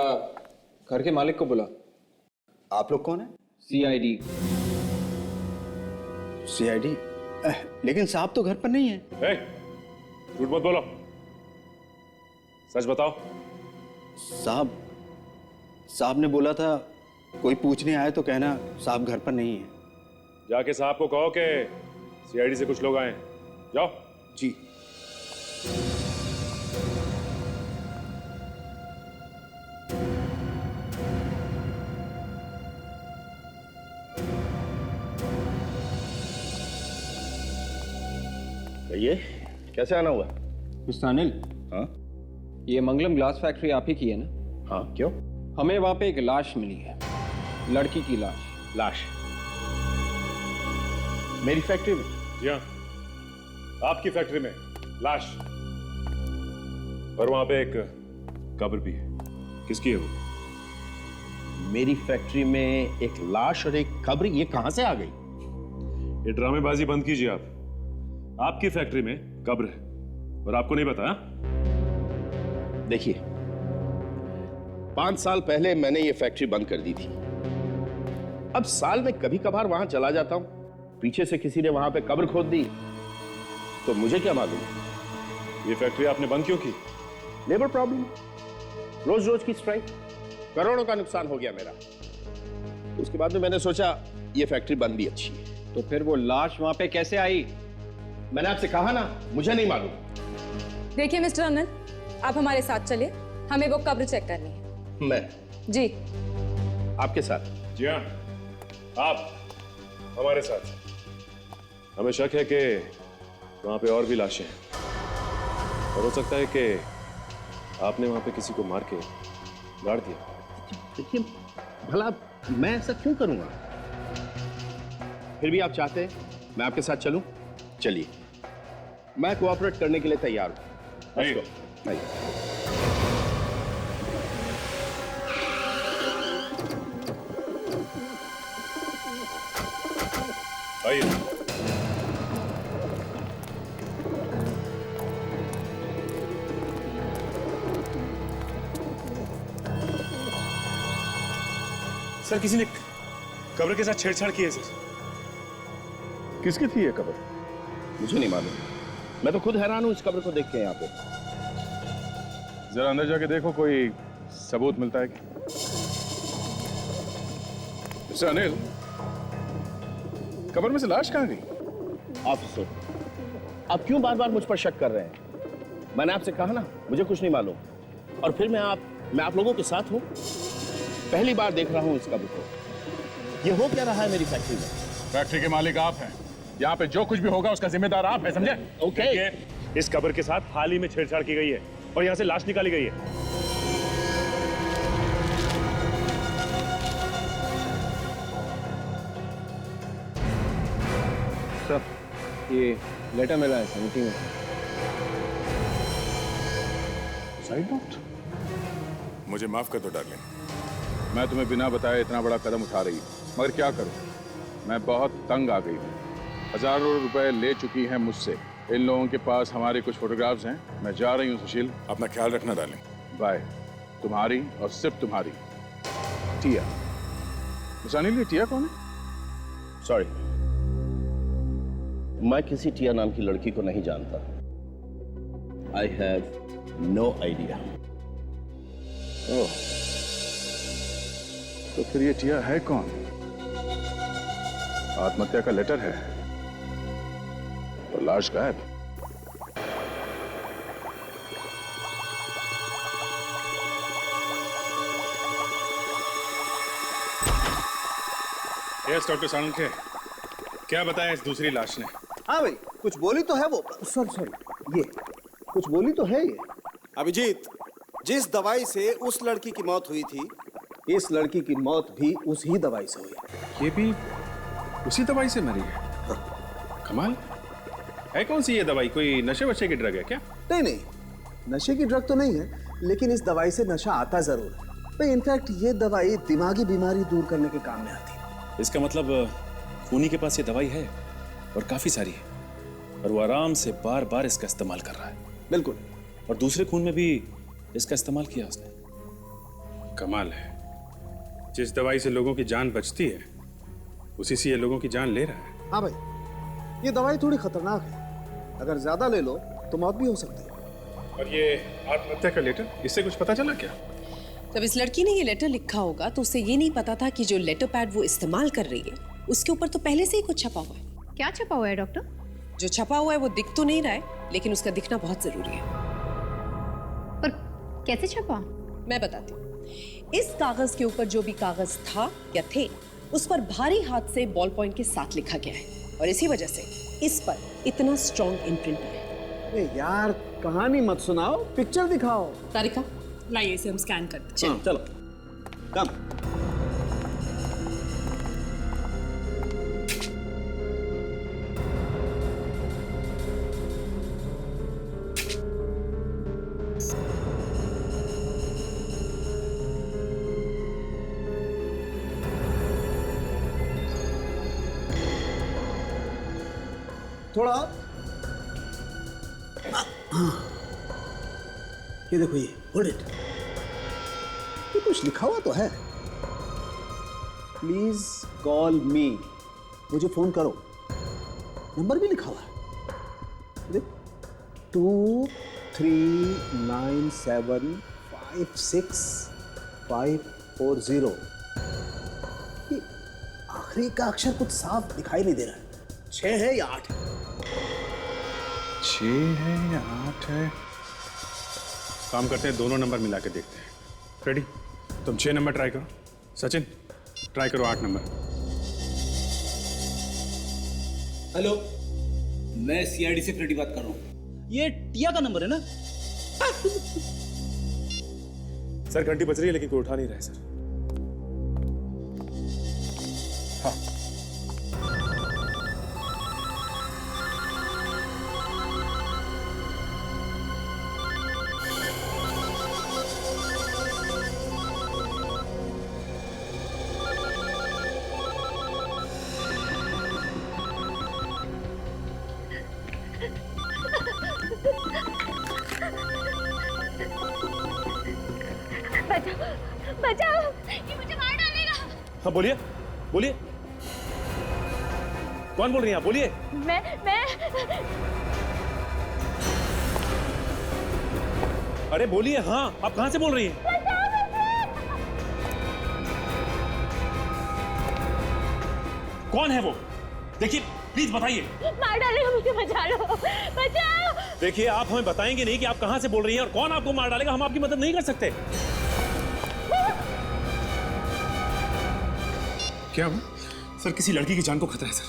घर के मालिक को बुला। आप लोग कौन है? सीआईडी। सीआईडी? लेकिन साहब तो घर पर नहीं है। झूठ मत बोलो, सच बताओ। साहब ने बोला था कोई पूछने आए तो कहना साहब घर पर नहीं है। जाके साहब को कहो कि सीआईडी से कुछ लोग आए हैं। जाओ। जी। ये कैसे आना हुआ? मिस्टर अनिल। हाँ, ये मंगलम ग्लास फैक्ट्री आप ही की है ना? हाँ, क्यों? हमें वहां पे एक लाश मिली है, लड़की की लाश। मेरी फैक्ट्री में? जी हाँ, आपकी फैक्ट्री में लाश, और वहां पे एक कब्र भी है। किसकी है वो? मेरी फैक्ट्री में एक लाश और एक कब्र, ये कहां से आ गई? ये ड्रामेबाजी बंद कीजिए आप। आपकी फैक्ट्री में कब्र है और आपको नहीं पता? देखिए, 5 साल पहले मैंने ये फैक्ट्री बंद कर दी थी। अब साल में कभी कभार वहां चला जाता हूं, पीछे से किसी ने वहां पे कब्र खोद दी, तो मुझे क्या मालूम? ये फैक्ट्री आपने बंद क्यों की? लेबर प्रॉब्लम, रोज रोज की स्ट्राइक, करोड़ों का नुकसान हो गया मेरा। उसके बाद में मैंने सोचा ये फैक्ट्री बंद भी अच्छी है। तो फिर वो लाश वहां पे कैसे आई? मैंने आपसे कहा ना, मुझे नहीं मालूम। देखिए मिस्टर अनिल, आप हमारे साथ चलिए, हमें वो कब्र चेक करनी है। मैं? जी। आपके साथ? जी हाँ, आप हमारे साथ। हमें शक है कि वहां पे और भी लाशें हैं, और हो सकता है कि आपने वहां पे किसी को मार के गाड़ दिया। देखिए, भला मैं ऐसा क्यों करूंगा? फिर भी आप चाहते हैं मैं आपके साथ चलूं? चलिए, मैं कोऑपरेट करने के लिए तैयार हूं। आइए। आइए। सर, किसी ने कब्र के साथ छेड़छाड़ की है सर। किसकी थी ये कब्र? मुझे नहीं मालूम। मैं तो खुद हैरान हूं इस कब्र को देख के। यहाँ पे जरा अंदर जाके देखो, कोई सबूत मिलता है क्या? मिस्टर अनिल, कब्र में से लाश कहाँ गई? ऑफिसर, आप क्यों बार बार मुझ पर शक कर रहे हैं? मैंने आपसे कहा ना मुझे कुछ नहीं मालूम, और फिर मैं आप लोगों के साथ हूँ। पहली बार देख रहा हूँ इस कब्र को। ये हो क्या रहा है मेरी फैक्ट्री में? फैक्ट्री के मालिक आप हैं। यहाँ पे जो कुछ भी होगा उसका जिम्मेदार आप हैं, समझे? ओके। इस कब्र के साथ हाल ही में छेड़छाड़ की गई है और यहाँ से लाश निकाली गई है। सर, ये लेटर मिला है समिति में। Side note? मुझे माफ कर दो डार्लिंग, मैं तुम्हें बिना बताए इतना बड़ा कदम उठा रही हूँ, मगर क्या करूँ, मैं बहुत तंग आ गई हूँ। हजारों रुपए ले चुकी हैं मुझसे। इन लोगों के पास हमारे कुछ फोटोग्राफ्स हैं। मैं जा रही हूँ सुशील, अपना ख्याल रखना डार्लिंग। बाय। तुम्हारी और सिर्फ तुम्हारी टिया। मुसानिल, ये टिया कौन है? सॉरी, मैं किसी टिया नाम की लड़की को नहीं जानता। I have no idea. Oh, तो फिर ये टिया है कौन? आत्महत्या का लेटर है और लाश गायब। यस डॉक्टर सालुंखे, क्या बताया इस दूसरी लाश ने? हाँ भाई, कुछ बोली तो है वो। सॉरी, ये कुछ बोली तो है ये। अभिजीत, जिस दवाई से उस लड़की की मौत हुई थी, इस लड़की की मौत भी उसी दवाई से हुई। ये भी उसी दवाई से मरी है? कमाल है। कौन सी ये दवाई? कोई नशे वशे की ड्रग है क्या? नहीं, नशे की ड्रग तो नहीं है, लेकिन इस दवाई से नशा आता जरूर है भाई। इनफैक्ट ये दवाई दिमागी बीमारी दूर करने के काम में आती है। इसका मतलब खूनी के पास ये दवाई है और काफी सारी है, और वो आराम से बार बार इसका इस्तेमाल कर रहा है। बिल्कुल। और दूसरे खून में भी इसका इस्तेमाल किया उसने। कमाल है, जिस दवाई से लोगों की जान बचती है उसी से ये लोगों की जान ले रहा है। हाँ भाई, ये दवाई थोड़ी खतरनाक है, अगर ज्यादा ले लो तो मौत भी हो सकती है। और ये आत्महत्या का लेटर, इससे कुछ पता चला क्या? जब इस लड़की ने ये लेटर लिखा होगा तो उसे ये नहीं पता था कि जो लेटर पैड वो इस्तेमाल कर रही है उसके ऊपर तो पहले से ही कुछ छपा हुआ है। क्या छपा हुआ है डॉक्टर? जो छपा हुआ है वो दिख तो नहीं रहा है, लेकिन उसका दिखना बहुत जरूरी है। पर कैसे छपा? मैं बताती हूँ। इस कागज के ऊपर जो भी कागज था या थे, उस पर भारी हाथ से बॉल पॉइंट के साथ लिखा गया है, और इसी वजह से इस पर इतना स्ट्रॉन्ग इम्प्रिंट है। यार कहानी मत सुनाओ, पिक्चर दिखाओ। तारिका, लाइए इसे हम स्कैन करते हैं। चलो कम। थोड़ा ये देखो, ये होल्ड इट। ये कुछ लिखा हुआ तो है। प्लीज कॉल मी, मुझे फोन करो। नंबर भी लिखा हुआ है, देख 2397565540। ये आखिरी का अक्षर कुछ साफ दिखाई नहीं दे रहा है। 6 है या 8 है? 6 है या 8 है? काम करते हैं, दोनों नंबर मिला के देखते हैं। फ्रेडी, तुम 6 नंबर ट्राई करो। सचिन, ट्राई करो 8 नंबर। हेलो, मैं सीआईडी से फ्रेडी बात कर रहा हूँ। ये टिया का नंबर है ना? सर घंटी बज रही है लेकिन कोई उठा नहीं रहा है सर। हाँ। बचाओ, ये मुझे मार डालेगा। हाँ बोलिए, बोलिए, कौन बोल रही हैं आप? बोलिए। मैं अरे बोलिए, हाँ आप कहां से बोल रही हैं? कौन है वो? देखिए प्लीज बताइए। मार डालेगा, मुझे बचा लो, बचाओ। देखिए आप हमें बताएंगे नहीं कि आप कहां से बोल रही हैं और कौन आपको मार डालेगा, हम आपकी मदद नहीं कर सकते। क्या हुआ? सर किसी लड़की की जान को खतरा है सर।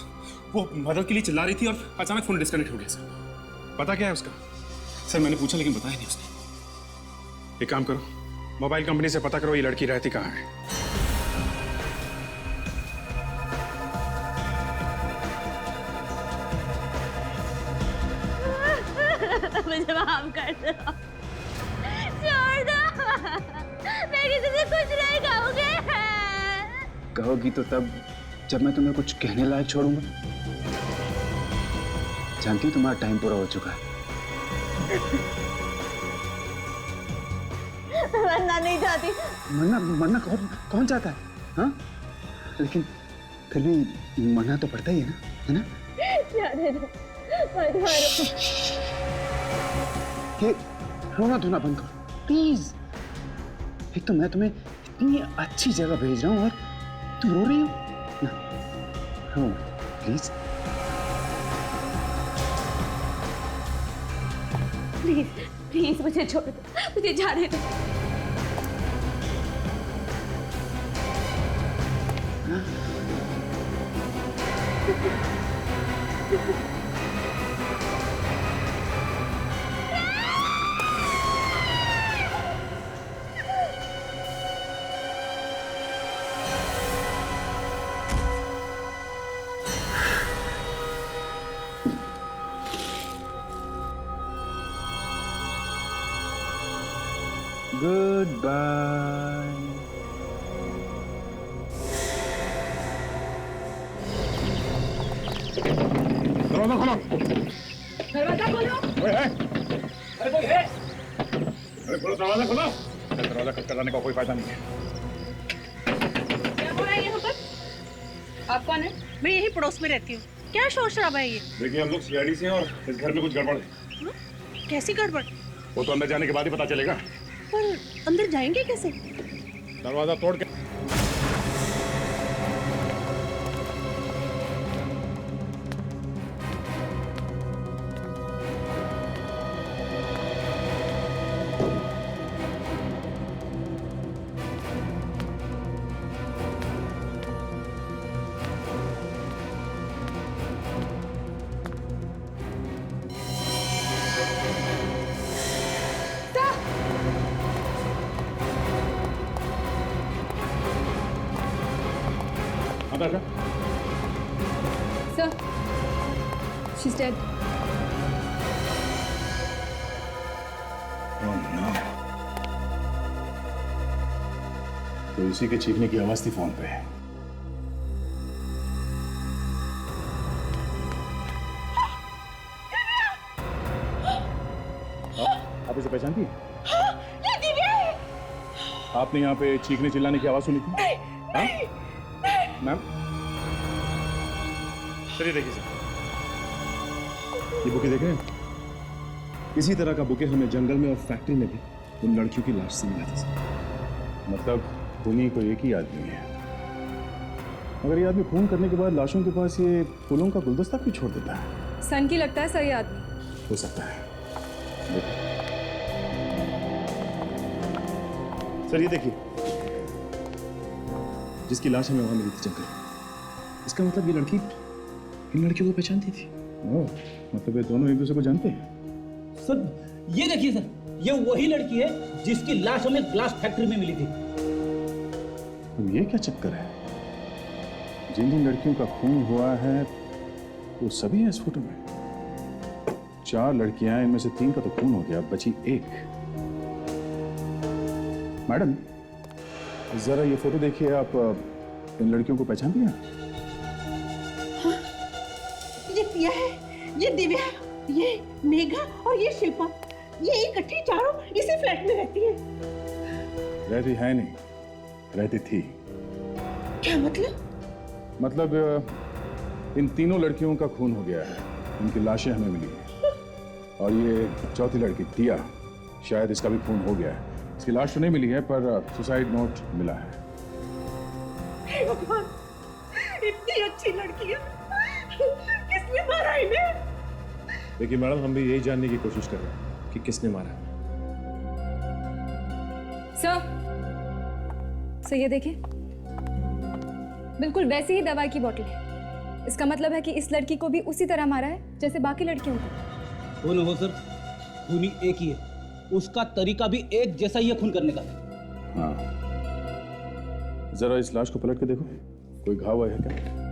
वो मदद के लिए चिल्ला रही थी और अचानक फोन डिस्कनेक्ट हो गया सर। पता क्या है उसका? सर मैंने पूछा लेकिन बताया नहीं उसने। एक काम करो, मोबाइल कंपनी से पता करो ये लड़की रहती कहाँ है। मुझे माफ कर दो, छोड़ दो, मैं किसी से कुछ नहीं कहूँगी। कहोगी तो तब जब मैं तुम्हें कुछ कहने लायक छोड़ूंगा। जानती हो तुम्हारा टाइम पूरा हो चुका है। मरना नहीं चाहती। मरना मरना कौन चाहता है? हाँ, लेकिन फिर भी मरना तो पड़ता ही है ना, जाने दो, मत मारो। ये रोना धोना बंद करो प्लीज। एक तो मैं तुम्हें इतनी अच्छी जगह भेज रहा हूँ और तुम रो रही हो ना। रो प्लीज प्लीज प्लीज मुझे छोड़ दो, मुझे जाने दो। Goodbye. दरवाजा खोलो। दरवाजा खोलो। अरे कोई है? अरे खोलो दरवाजा खोलो। दरवाजा खटखटाने का कोई फायदा नहीं है। क्या हो रहा है यहाँ पर? आप कौन है? मैं यही पड़ोस में रहती हूँ। क्या शोर शराबा है ये? देखिए हम लोग सीआईडी से हैं और इस घर में कुछ गड़बड़ है। कैसी गड़बड़? वो तो अंदर जाने के बाद ही पता चलेगा। पर अंदर जाएंगे कैसे? दरवाजा तोड़ के। Sir, she's dead. Oh no. तो इसी के चीखने की आवाज थी फोन पे। आप इसे पहचानती हैं? ये दिव्या है। आपने यहाँ पे चीखने चिल्लाने की आवाज सुनी थी? नहीं। मैम चलिए देखिए सर, ये बुके देख रहे हैं? इसी तरह का बुके हमें जंगल में और फैक्ट्री में भी उन लड़कियों की लाश से मिला था सर। मतलब उन्हीं को एक ही आदमी है। मगर ये आदमी खून करने के बाद लाशों के पास ये फूलों का गुलदस्ता क्यों छोड़ देता है? सन की लगता है सही आदमी। हो सकता है। सर ये देखिए, जिसकी लाश हमें वहां मिली थी जंगल में, इसका मतलब ये लड़की इन लड़कियों को पहचानती थी। ओह, मतलब ये दोनों एक दूसरे को जानते हैं। सर ये देखिए सर, ये वही लड़की है जिसकी लाश हमें ग्लास फैक्ट्री में मिली थी। अब ये क्या चक्कर है? जिन जिन लड़कियों का खून हुआ है वो सभी हैं इस फोटो में। 4 लड़कियां, इनमें से 3 का तो खून हो गया, बची 1। मैडम जरा ये फोटो देखिए, आप इन लड़कियों को पहचानती हैं? हाँ, ये प्रिया है, ये दिव्या, ये मेघा और ये शिल्पा। ये इकट्ठी चारों इसी फ्लैट में रहती है। रहती है नहीं, रहती थी। क्या मतलब? मतलब इन तीनों लड़कियों का खून हो गया है, इनकी लाशें हमें मिली हैं। और ये चौथी लड़की दिया, शायद इसका भी खून हो गया है। इसकी लाश तो नहीं मिली है पर सुसाइड नोट मिला है। हे भगवान, इतनी अच्छी लड़की है लेकिन मैडम हम भी यही जानने की कोशिश कर रहे हैं कि किसने मारा। सर ये देखिए, बिल्कुल वैसी ही दवाई की बोतल है। इसका मतलब है कि इस लड़की को भी उसी तरह मारा है जैसे बाकी लड़कियों को। हो न हो सर, खूनी एक ही है, उसका तरीका भी एक जैसा ही है खून करने का। हाँ, जरा इस लाश को पलट के देखो, कोई घाव हुआ है क्या?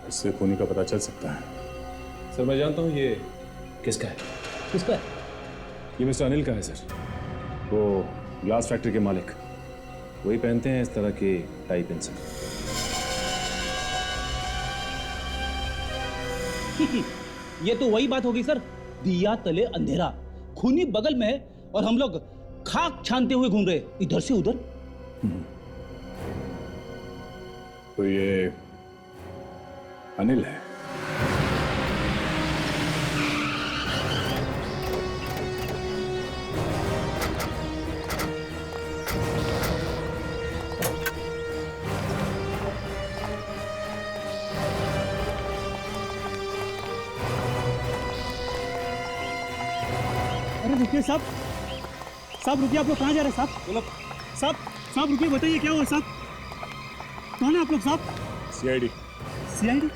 इससे खूनी का पता चल सकता है। सर मैं जानता हूँ ये किसका है। किसका है? ये मिस्टर अनिल का है सर, वो ग्लास फैक्ट्री के मालिक। वही पहनते हैं इस तरह के टाई पेंसिल। ये तो वही बात होगी सर, दिया तले अंधेरा। खूनी बगल में है और हम लोग खाक छानते हुए घूम रहे इधर से उधर। तो ये अनिल है। अरे रुकिए साहब, साहब रुकिए, आप लोग कहाँ जा रहे हैं साहब? साहब साहब रुकिए, बताइए क्या हुआ साहब? कौन है आप लोग साहब? सीआईडी। सीआईडी?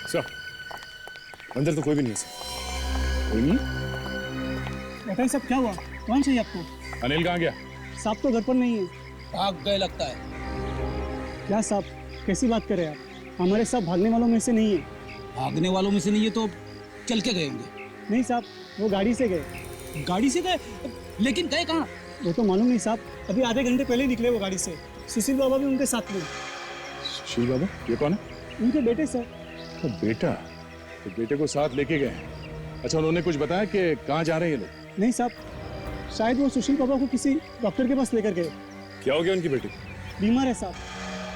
सर अंदर तो कोई भी नहीं है सर। कोई नहीं? बताइए साहब क्या हुआ, कौन चाहिए आपको? अनिल कहाँ गया? साहब तो घर पर नहीं है। भाग गए लगता है। क्या साहब, कैसी बात कर रहे हैं आप? हमारे साहब भागने वालों में से नहीं है। भागने वालों में से नहीं है तो चल के गए होंगे। नहीं साहब, वो गाड़ी से गए। गाड़ी से गए? लेकिन गए कहाँ? वो तो मालूम नहीं साहब, अभी आधे घंटे पहले निकले वो गाड़ी से। सुशील बाबा भी उनके साथ में। सुशील बाबा? ये कौन है? उनके बेटे सर। तो बेटा, तो बेटे को साथ लेके गए। अच्छा, उन्होंने कुछ बताया कि कहाँ जा रहे हैं ये लोग? नहीं साहब, शायद वो सुशील बाबा को किसी डॉक्टर के पास लेकर गए। क्या हो गया उनकी बेटी? बीमार है साहब।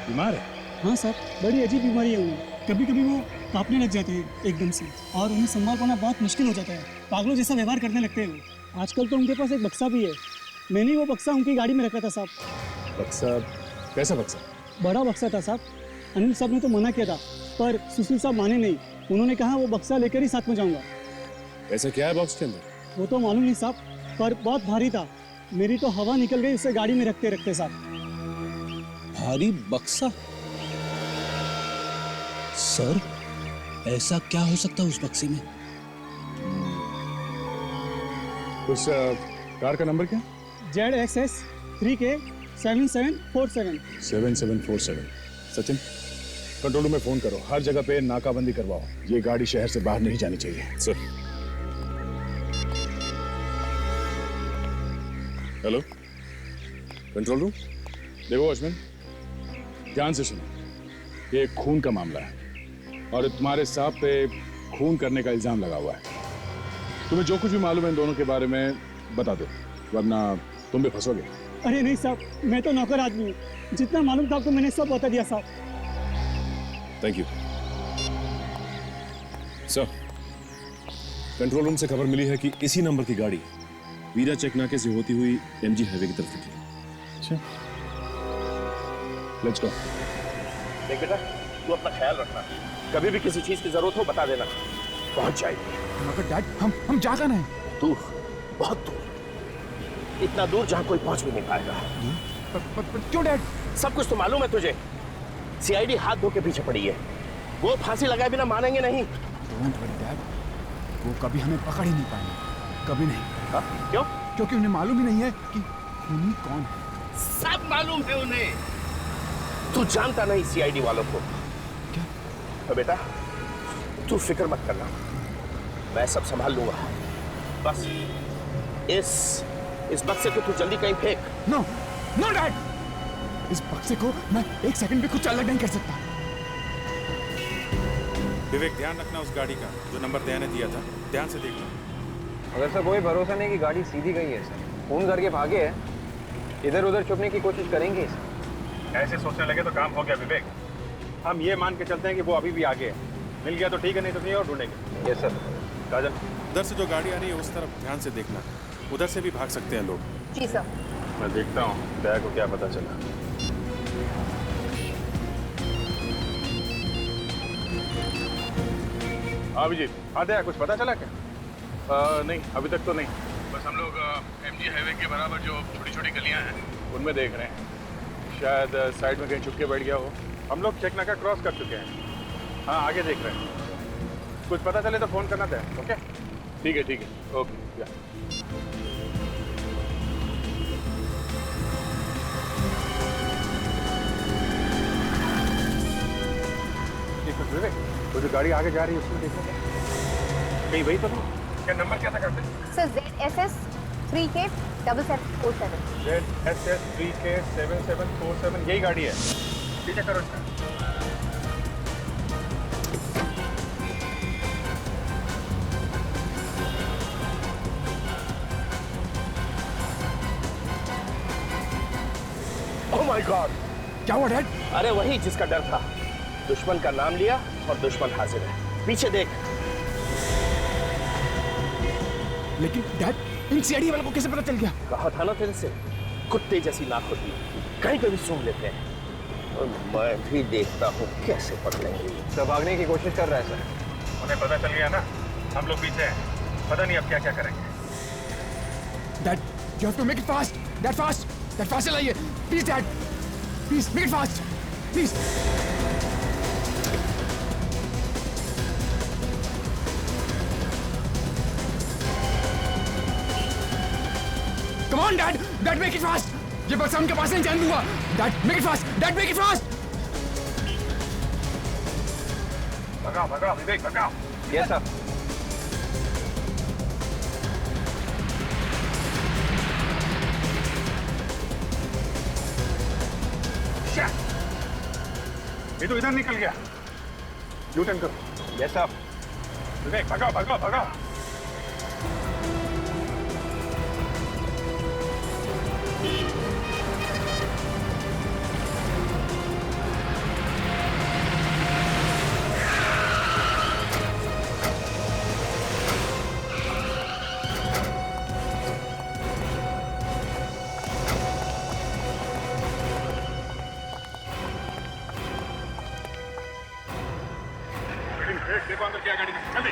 बीमार है? हाँ साहब, बड़ी अजीब बीमारी है उन्हें। कभी कभी वो कांपने लग जाते हैं एकदम से, और उन्हें संभाल पाना बहुत मुश्किल हो जाता है। पागलों जैसा व्यवहार करने लगते हैं वो। आजकल तो उनके पास एक बक्सा भी है। मैंने वो बक्सा उनकी गाड़ी में रखा था साहब। बक्सा? कैसा बक्सा? बड़ा बक्सा था साहब। अनिल साहब ने तो मना किया था, पर सुशील साहब माने नहीं। उन्होंने कहा वो बक्सा लेकर ही साथ में जाऊंगा। ऐसा क्या है बॉक्स के अंदर? वो तो मालूम नहीं साहब, पर बहुत भारी था। मेरी तो हवा निकल गई उसे गाड़ी में रखते रखते साहब। भारी बक्सा? सर ऐसा क्या हो सकता है उस बक्से में? उस कार का नंबर क्या? ZXS 3K 7747। 7747। Sachin, control room में फोन करो, हर जगह पे नाकाबंदी करवाओ। ये गाड़ी शहर से बाहर नहीं जानी चाहिए। सर। Hello control room. देखो वॉचमैन, ध्यान से सुनो। ये खून का मामला है और तुम्हारे साहब पे खून करने का इल्जाम लगा हुआ है। तुम्हें जो कुछ भी मालूम है इन दोनों के बारे में बता दो, वरना तुम भी फंसोगे। अरे नहीं साहब, मैं तो नौकर आदमी हूँ। जितना मालूम था आपको मैंने सब बता दिया साहब। Thank you sir. Control room से खबर मिली है कि इसी नंबर की गाड़ी वीरा चेक नाके से होती हुई MG हाईवे की तरफ निकली। अच्छा, लेट्स गो। देख बेटा, तू अपना ख्याल रखना, कभी भी किसी चीज की जरूरत हो बता देना, पहुंच जाएगी। मगर डैड, हम जा कहाँ हैं? दूर, बहुत दूर, इतना दूर जहां कोई पहुंच भी नहीं पाएगा। पर क्यों डैड? सब कुछ तो मालूम है तुझे। CID हाथ धो के पीछे पड़ी है। वो फांसी लगाए बिना मानेंगे नहीं। डोंट वरी डैड, वो कभी हमें पकड़ ही नहीं पाएंगे, कभी नहीं। हा? क्यों? क्योंकि उन्हें मालूम ही नहीं है कि खूनी कौन है। सब मालूम है उन्हें। तू जानता नहीं CID वालों को। क्या? तो बेटा तू फिक्र मत करना, मैं सब संभाल लूंगा। बस इस बक्से को तू जल्दी कहीं फेंक। नो नो डैड, इस बक्से को मैं 1 सेकंड भी कुछ अलग नहीं कर सकता। विवेक, ध्यान रखना उस गाड़ी का, जो नंबर दया ने दिया था, ध्यान से देखना। अगर सर कोई भरोसा नहीं कि गाड़ी सीधी गई है सर, फोन करके भागे है, इधर उधर छुपने की कोशिश करेंगे सर। ऐसे सोचने लगे तो काम हो गया विवेक। हम ये मान के चलते हैं कि वो अभी भी आगे है, मिल गया तो ठीक है, नहीं तो नहीं और ढूंढेंगे। Yes sir. काजल, उधर से जो गाड़ी आ रही है उस तरफ ध्यान से देखना, उधर से भी भाग सकते हैं लोग। जी सर। मैं देखता हूँ दया को क्या पता चला। अभिजीत, हाँ दया, कुछ पता चला क्या? नहीं, अभी तक तो नहीं। बस हम लोग MG हाईवे के बराबर जो छोटी छोटी गलियां हैं उनमें देख रहे हैं, शायद साइड में कहीं छुप के बैठ गया हो। हम लोग चेकनाका क्रॉस कर चुके हैं। हाँ, आगे देख रहे हैं। कुछ पता चले तो फोन करना था। ओके, ठीक है, ओके या। विवेक, वो जो गाड़ी आगे जा रही है उसमें देखो कहीं वही तो नहीं। क्या नंबर क्या था करते? Sir ZSS 3K7747। ZSS 3K7747, यही गाड़ी है। ठीक है, करो इसका। ओह माय गॉड, क्या हुआ डैड? अरे वही जिसका डर था। दुश्मन का नाम लिया और दुश्मन हाजिर है। पीछे देख। लेकिन डैड, इन सीआईडी वालों को कैसे पता चल गया? कहा था ना तेरे से, कुत्ते जैसी नाक होती है, कहीं पे भी सूंघ लेते हैं। और मैं भी देखता हूँ कैसे पकड़ेंगे। सब भागने की कोशिश कर रहा है सर। उन्हें पता चल गया ना, हम लोग पीछे हैं। पता नहीं अब क्या क्या करेंगे। Dad, you have to make it fast. Dad, fast. Dad, fast चलाइए. Please, Dad. Please, make it fast. Please. Come on, Dad. Dad, make it fast. ये बस उनके पास नहीं जाने दूंगा. Dad, make it fast. Dad, make it fast. भगाओ, विवेक, भगाओ। Yes, sir. ये तो इधर निकल गया। यू टर्न करो। Yes sir. विवेक, भगाओ। देखो अंदर क्या गाड़ी, जल्दी।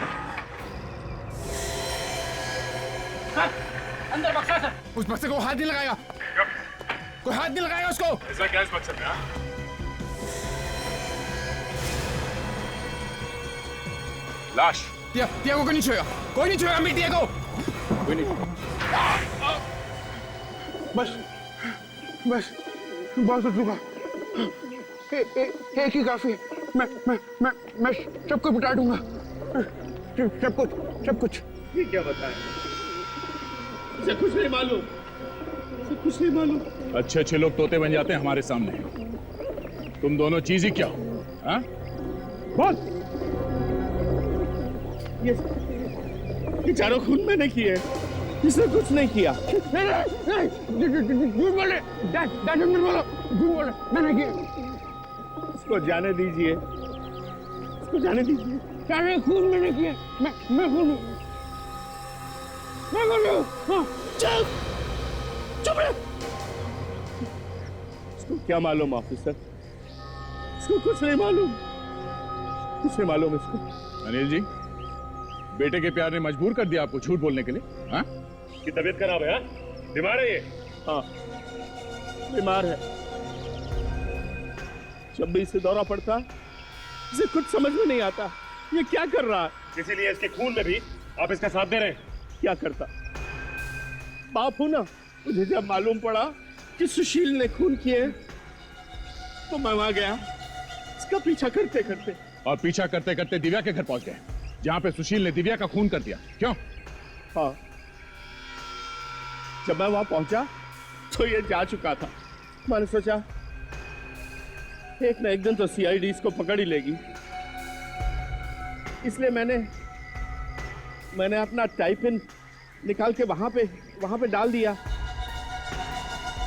अंदर बक्सा सर। उस बक्से को हाथ नहीं लगाएगा। कोई हाथ नहीं लगाएगा उसको। ऐसा क्या इस बक्से में? लाश। टिया को कोई नहीं छुएगा। कोई नहीं छुएगा मेरी टिया को। कोई नहीं। बस बहुत हो चुका। एक ही काफी। मैं सबको बिटा दूंगा। सब कुछ। ये क्या बताएं? इसे कुछ नहीं मालूम। अच्छे लोग तोते बन जाते हैं हमारे सामने। तुम दोनों चीज ही क्या हो? हाँ? बोल। ये चारों खून मैंने किए, इसने कुछ नहीं किया। झूठ बोले। डैड झूठ बोले। मैंने किया। इसको जाने दीजिए। सारे खून मैंने किए। मैं खून। चुप रहे। इसको क्या मालूम ऑफिसर? इसको कुछ नहीं मालूम इसको। अनिल जी, बेटे के प्यार ने मजबूर कर दिया आपको झूठ बोलने के लिए। हाँ? की तबीयत खराब है? बीमार है ये? हाँ, बीमार है। जब भी इसे दौरा पड़ता, इसे कुछ समझ में नहीं आता ये क्या कर रहा है। इसीलिए इसके खून में भी आप इसका साथ दे रहे हैं। क्या करता? बाप हूं ना, मुझे जब मालूम पड़ा कि सुशील ने खून किए तो मैं वहां गया इसका पीछा करते करते। और पीछा करते करते दिव्या के घर पहुंच गए, जहां पे सुशील ने दिव्या का खून कर दिया। क्यों? हाँ, जब मैं वहां पहुंचा तो ये जा चुका था। मैंने सोचा एक ना एक दिन तो सीआईडी इसको पकड़ ही लेगी, इसलिए मैंने अपना टाइप इन निकाल के वहां पे डाल दिया,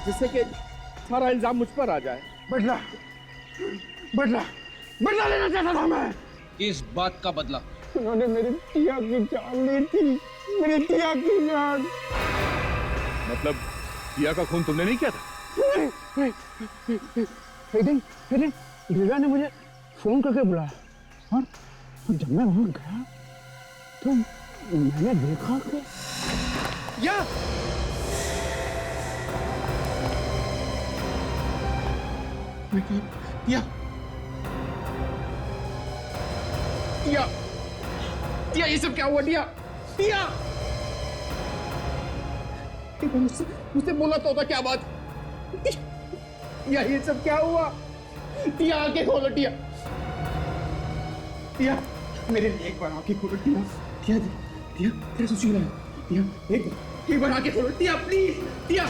जिससे कि सारा इल्जाम मुझ पर आ जाए। बदला लेना चाहता था मैं। किस बात का बदला? उन्होंने मेरी टिया की जान ली थी, मेरी टिया की जान। मतलब टिया का खून तुमने नहीं किया था? एक दिन दिव्या ने मुझे फोन करके बुलाया और जब मैं वहां गया तो मैंने देखा कि या टिया ये सब क्या हुआ? टिया मुझसे बोला तो होता क्या बात? ये सब क्या हुआ? टिया आंखें खोलो, टिया मेरे लिए एक बार आंखें खोलो, टिया तेरा सुशील है, टिया एक बार आंखें खोलो, टिया प्लीज, टिया।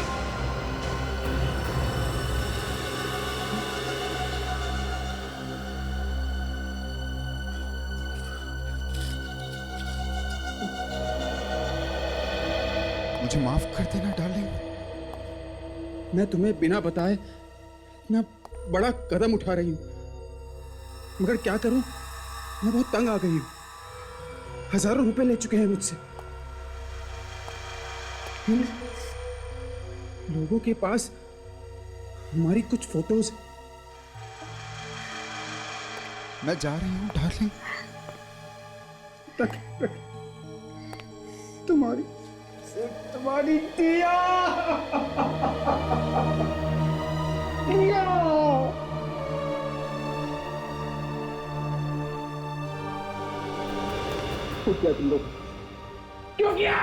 मुझे माफ कर देना डार्लिंग, मैं तुम्हें बिना बताए इतना बड़ा कदम उठा रही हूं, मगर क्या करूं, मैं बहुत तंग आ गई हूं। हजारों रुपए ले चुके हैं मुझसे। लोगों के पास हमारी कुछ फोटोज। मैं जा रही हूं डार्लिंग, तक तुम्हारी टिया क्या तुम लोग? क्यों किया?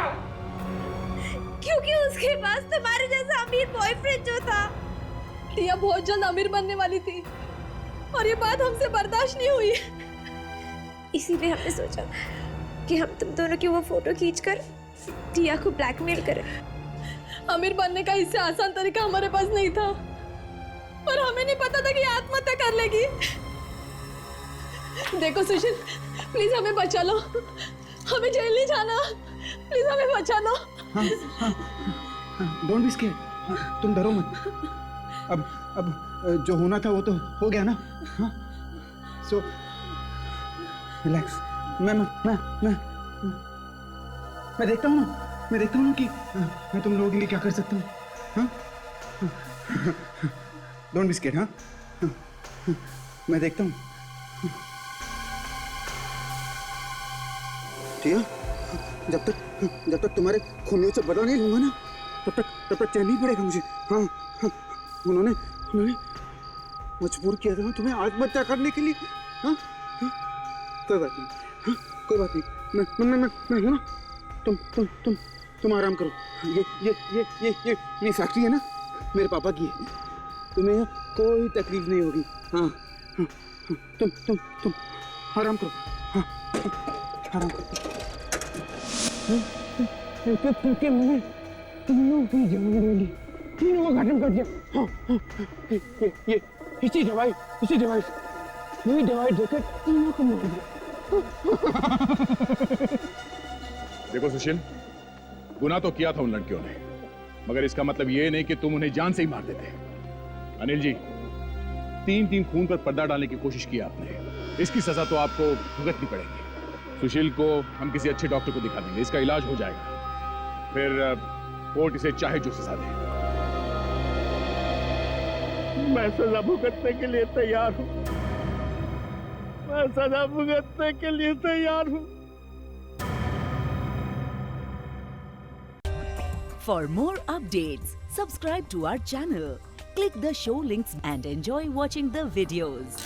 क्योंकि उसके पास तुम्हारे जैसा अमीर बॉयफ्रेंड जो था। टिया बहुत जल्द अमीर बनने वाली थी और ये बात हमसे बर्दाश्त नहीं हुई, इसीलिए हमने सोचा कि हम तुम दोनों की वो फोटो खींचकर टिया को ब्लैकमेल करें। अमीर बनने का इससे आसान तरीका हमारे पास नहीं था, पर हमें नहीं पता था कि आत्महत्या कर लेगी। देखो सुशील, प्लीज हमें बचा लो, हमें जेल नहीं जाना, प्लीज हमें बचा लो। डोंट बी स्केयर्ड, तुम डरो मत। अब जो होना था वो तो हो गया ना। So relax. मैं देखता हूँ ना कि मैं तुम लोगों के लिए क्या कर सकता हूँ। Don't be scared. मैं देखता हूँ। टिया, जब तक तुम्हारे खूनियों से बदला नहीं लूंगा ना, तब तक चैन नहीं पड़ेगा मुझे। हाँ, उन्होंने मजबूर किया था तुम्हें आत्महत्या करने के लिए। हाँ, कोई बात नहीं, मैं हूँ ना। तुम आराम करो। ये फैक्ट्री है ना, मेरे पापा की है, तुम्हें कोई तकलीफ नहीं होगी। हाँ, तुम आराम करो। हाँ, आराम करो। मैंने तीनों की जान ले ली, तीनों का खत्म कर दिया। हाँ, ये इसी दवाई देकर तीनों को मार दिया। देखो सुशील, गुनाह तो किया था उन लड़कियों ने, मगर इसका मतलब ये नहीं कि तुम उन्हें जान से ही मार देते। अनिल जी, 3 खून पर पर्दा डालने की कोशिश की आपने, इसकी सजा तो आपको भुगतनी पड़ेगी। सुशील को हम किसी अच्छे डॉक्टर को दिखा देंगे, इसका इलाज हो जाएगा, फिर कोर्ट इसे चाहे जो सजा दे। मैं सजा भुगतने के लिए तैयार हूं। For more updates, subscribe to our channel, click the show links and enjoy watching the videos.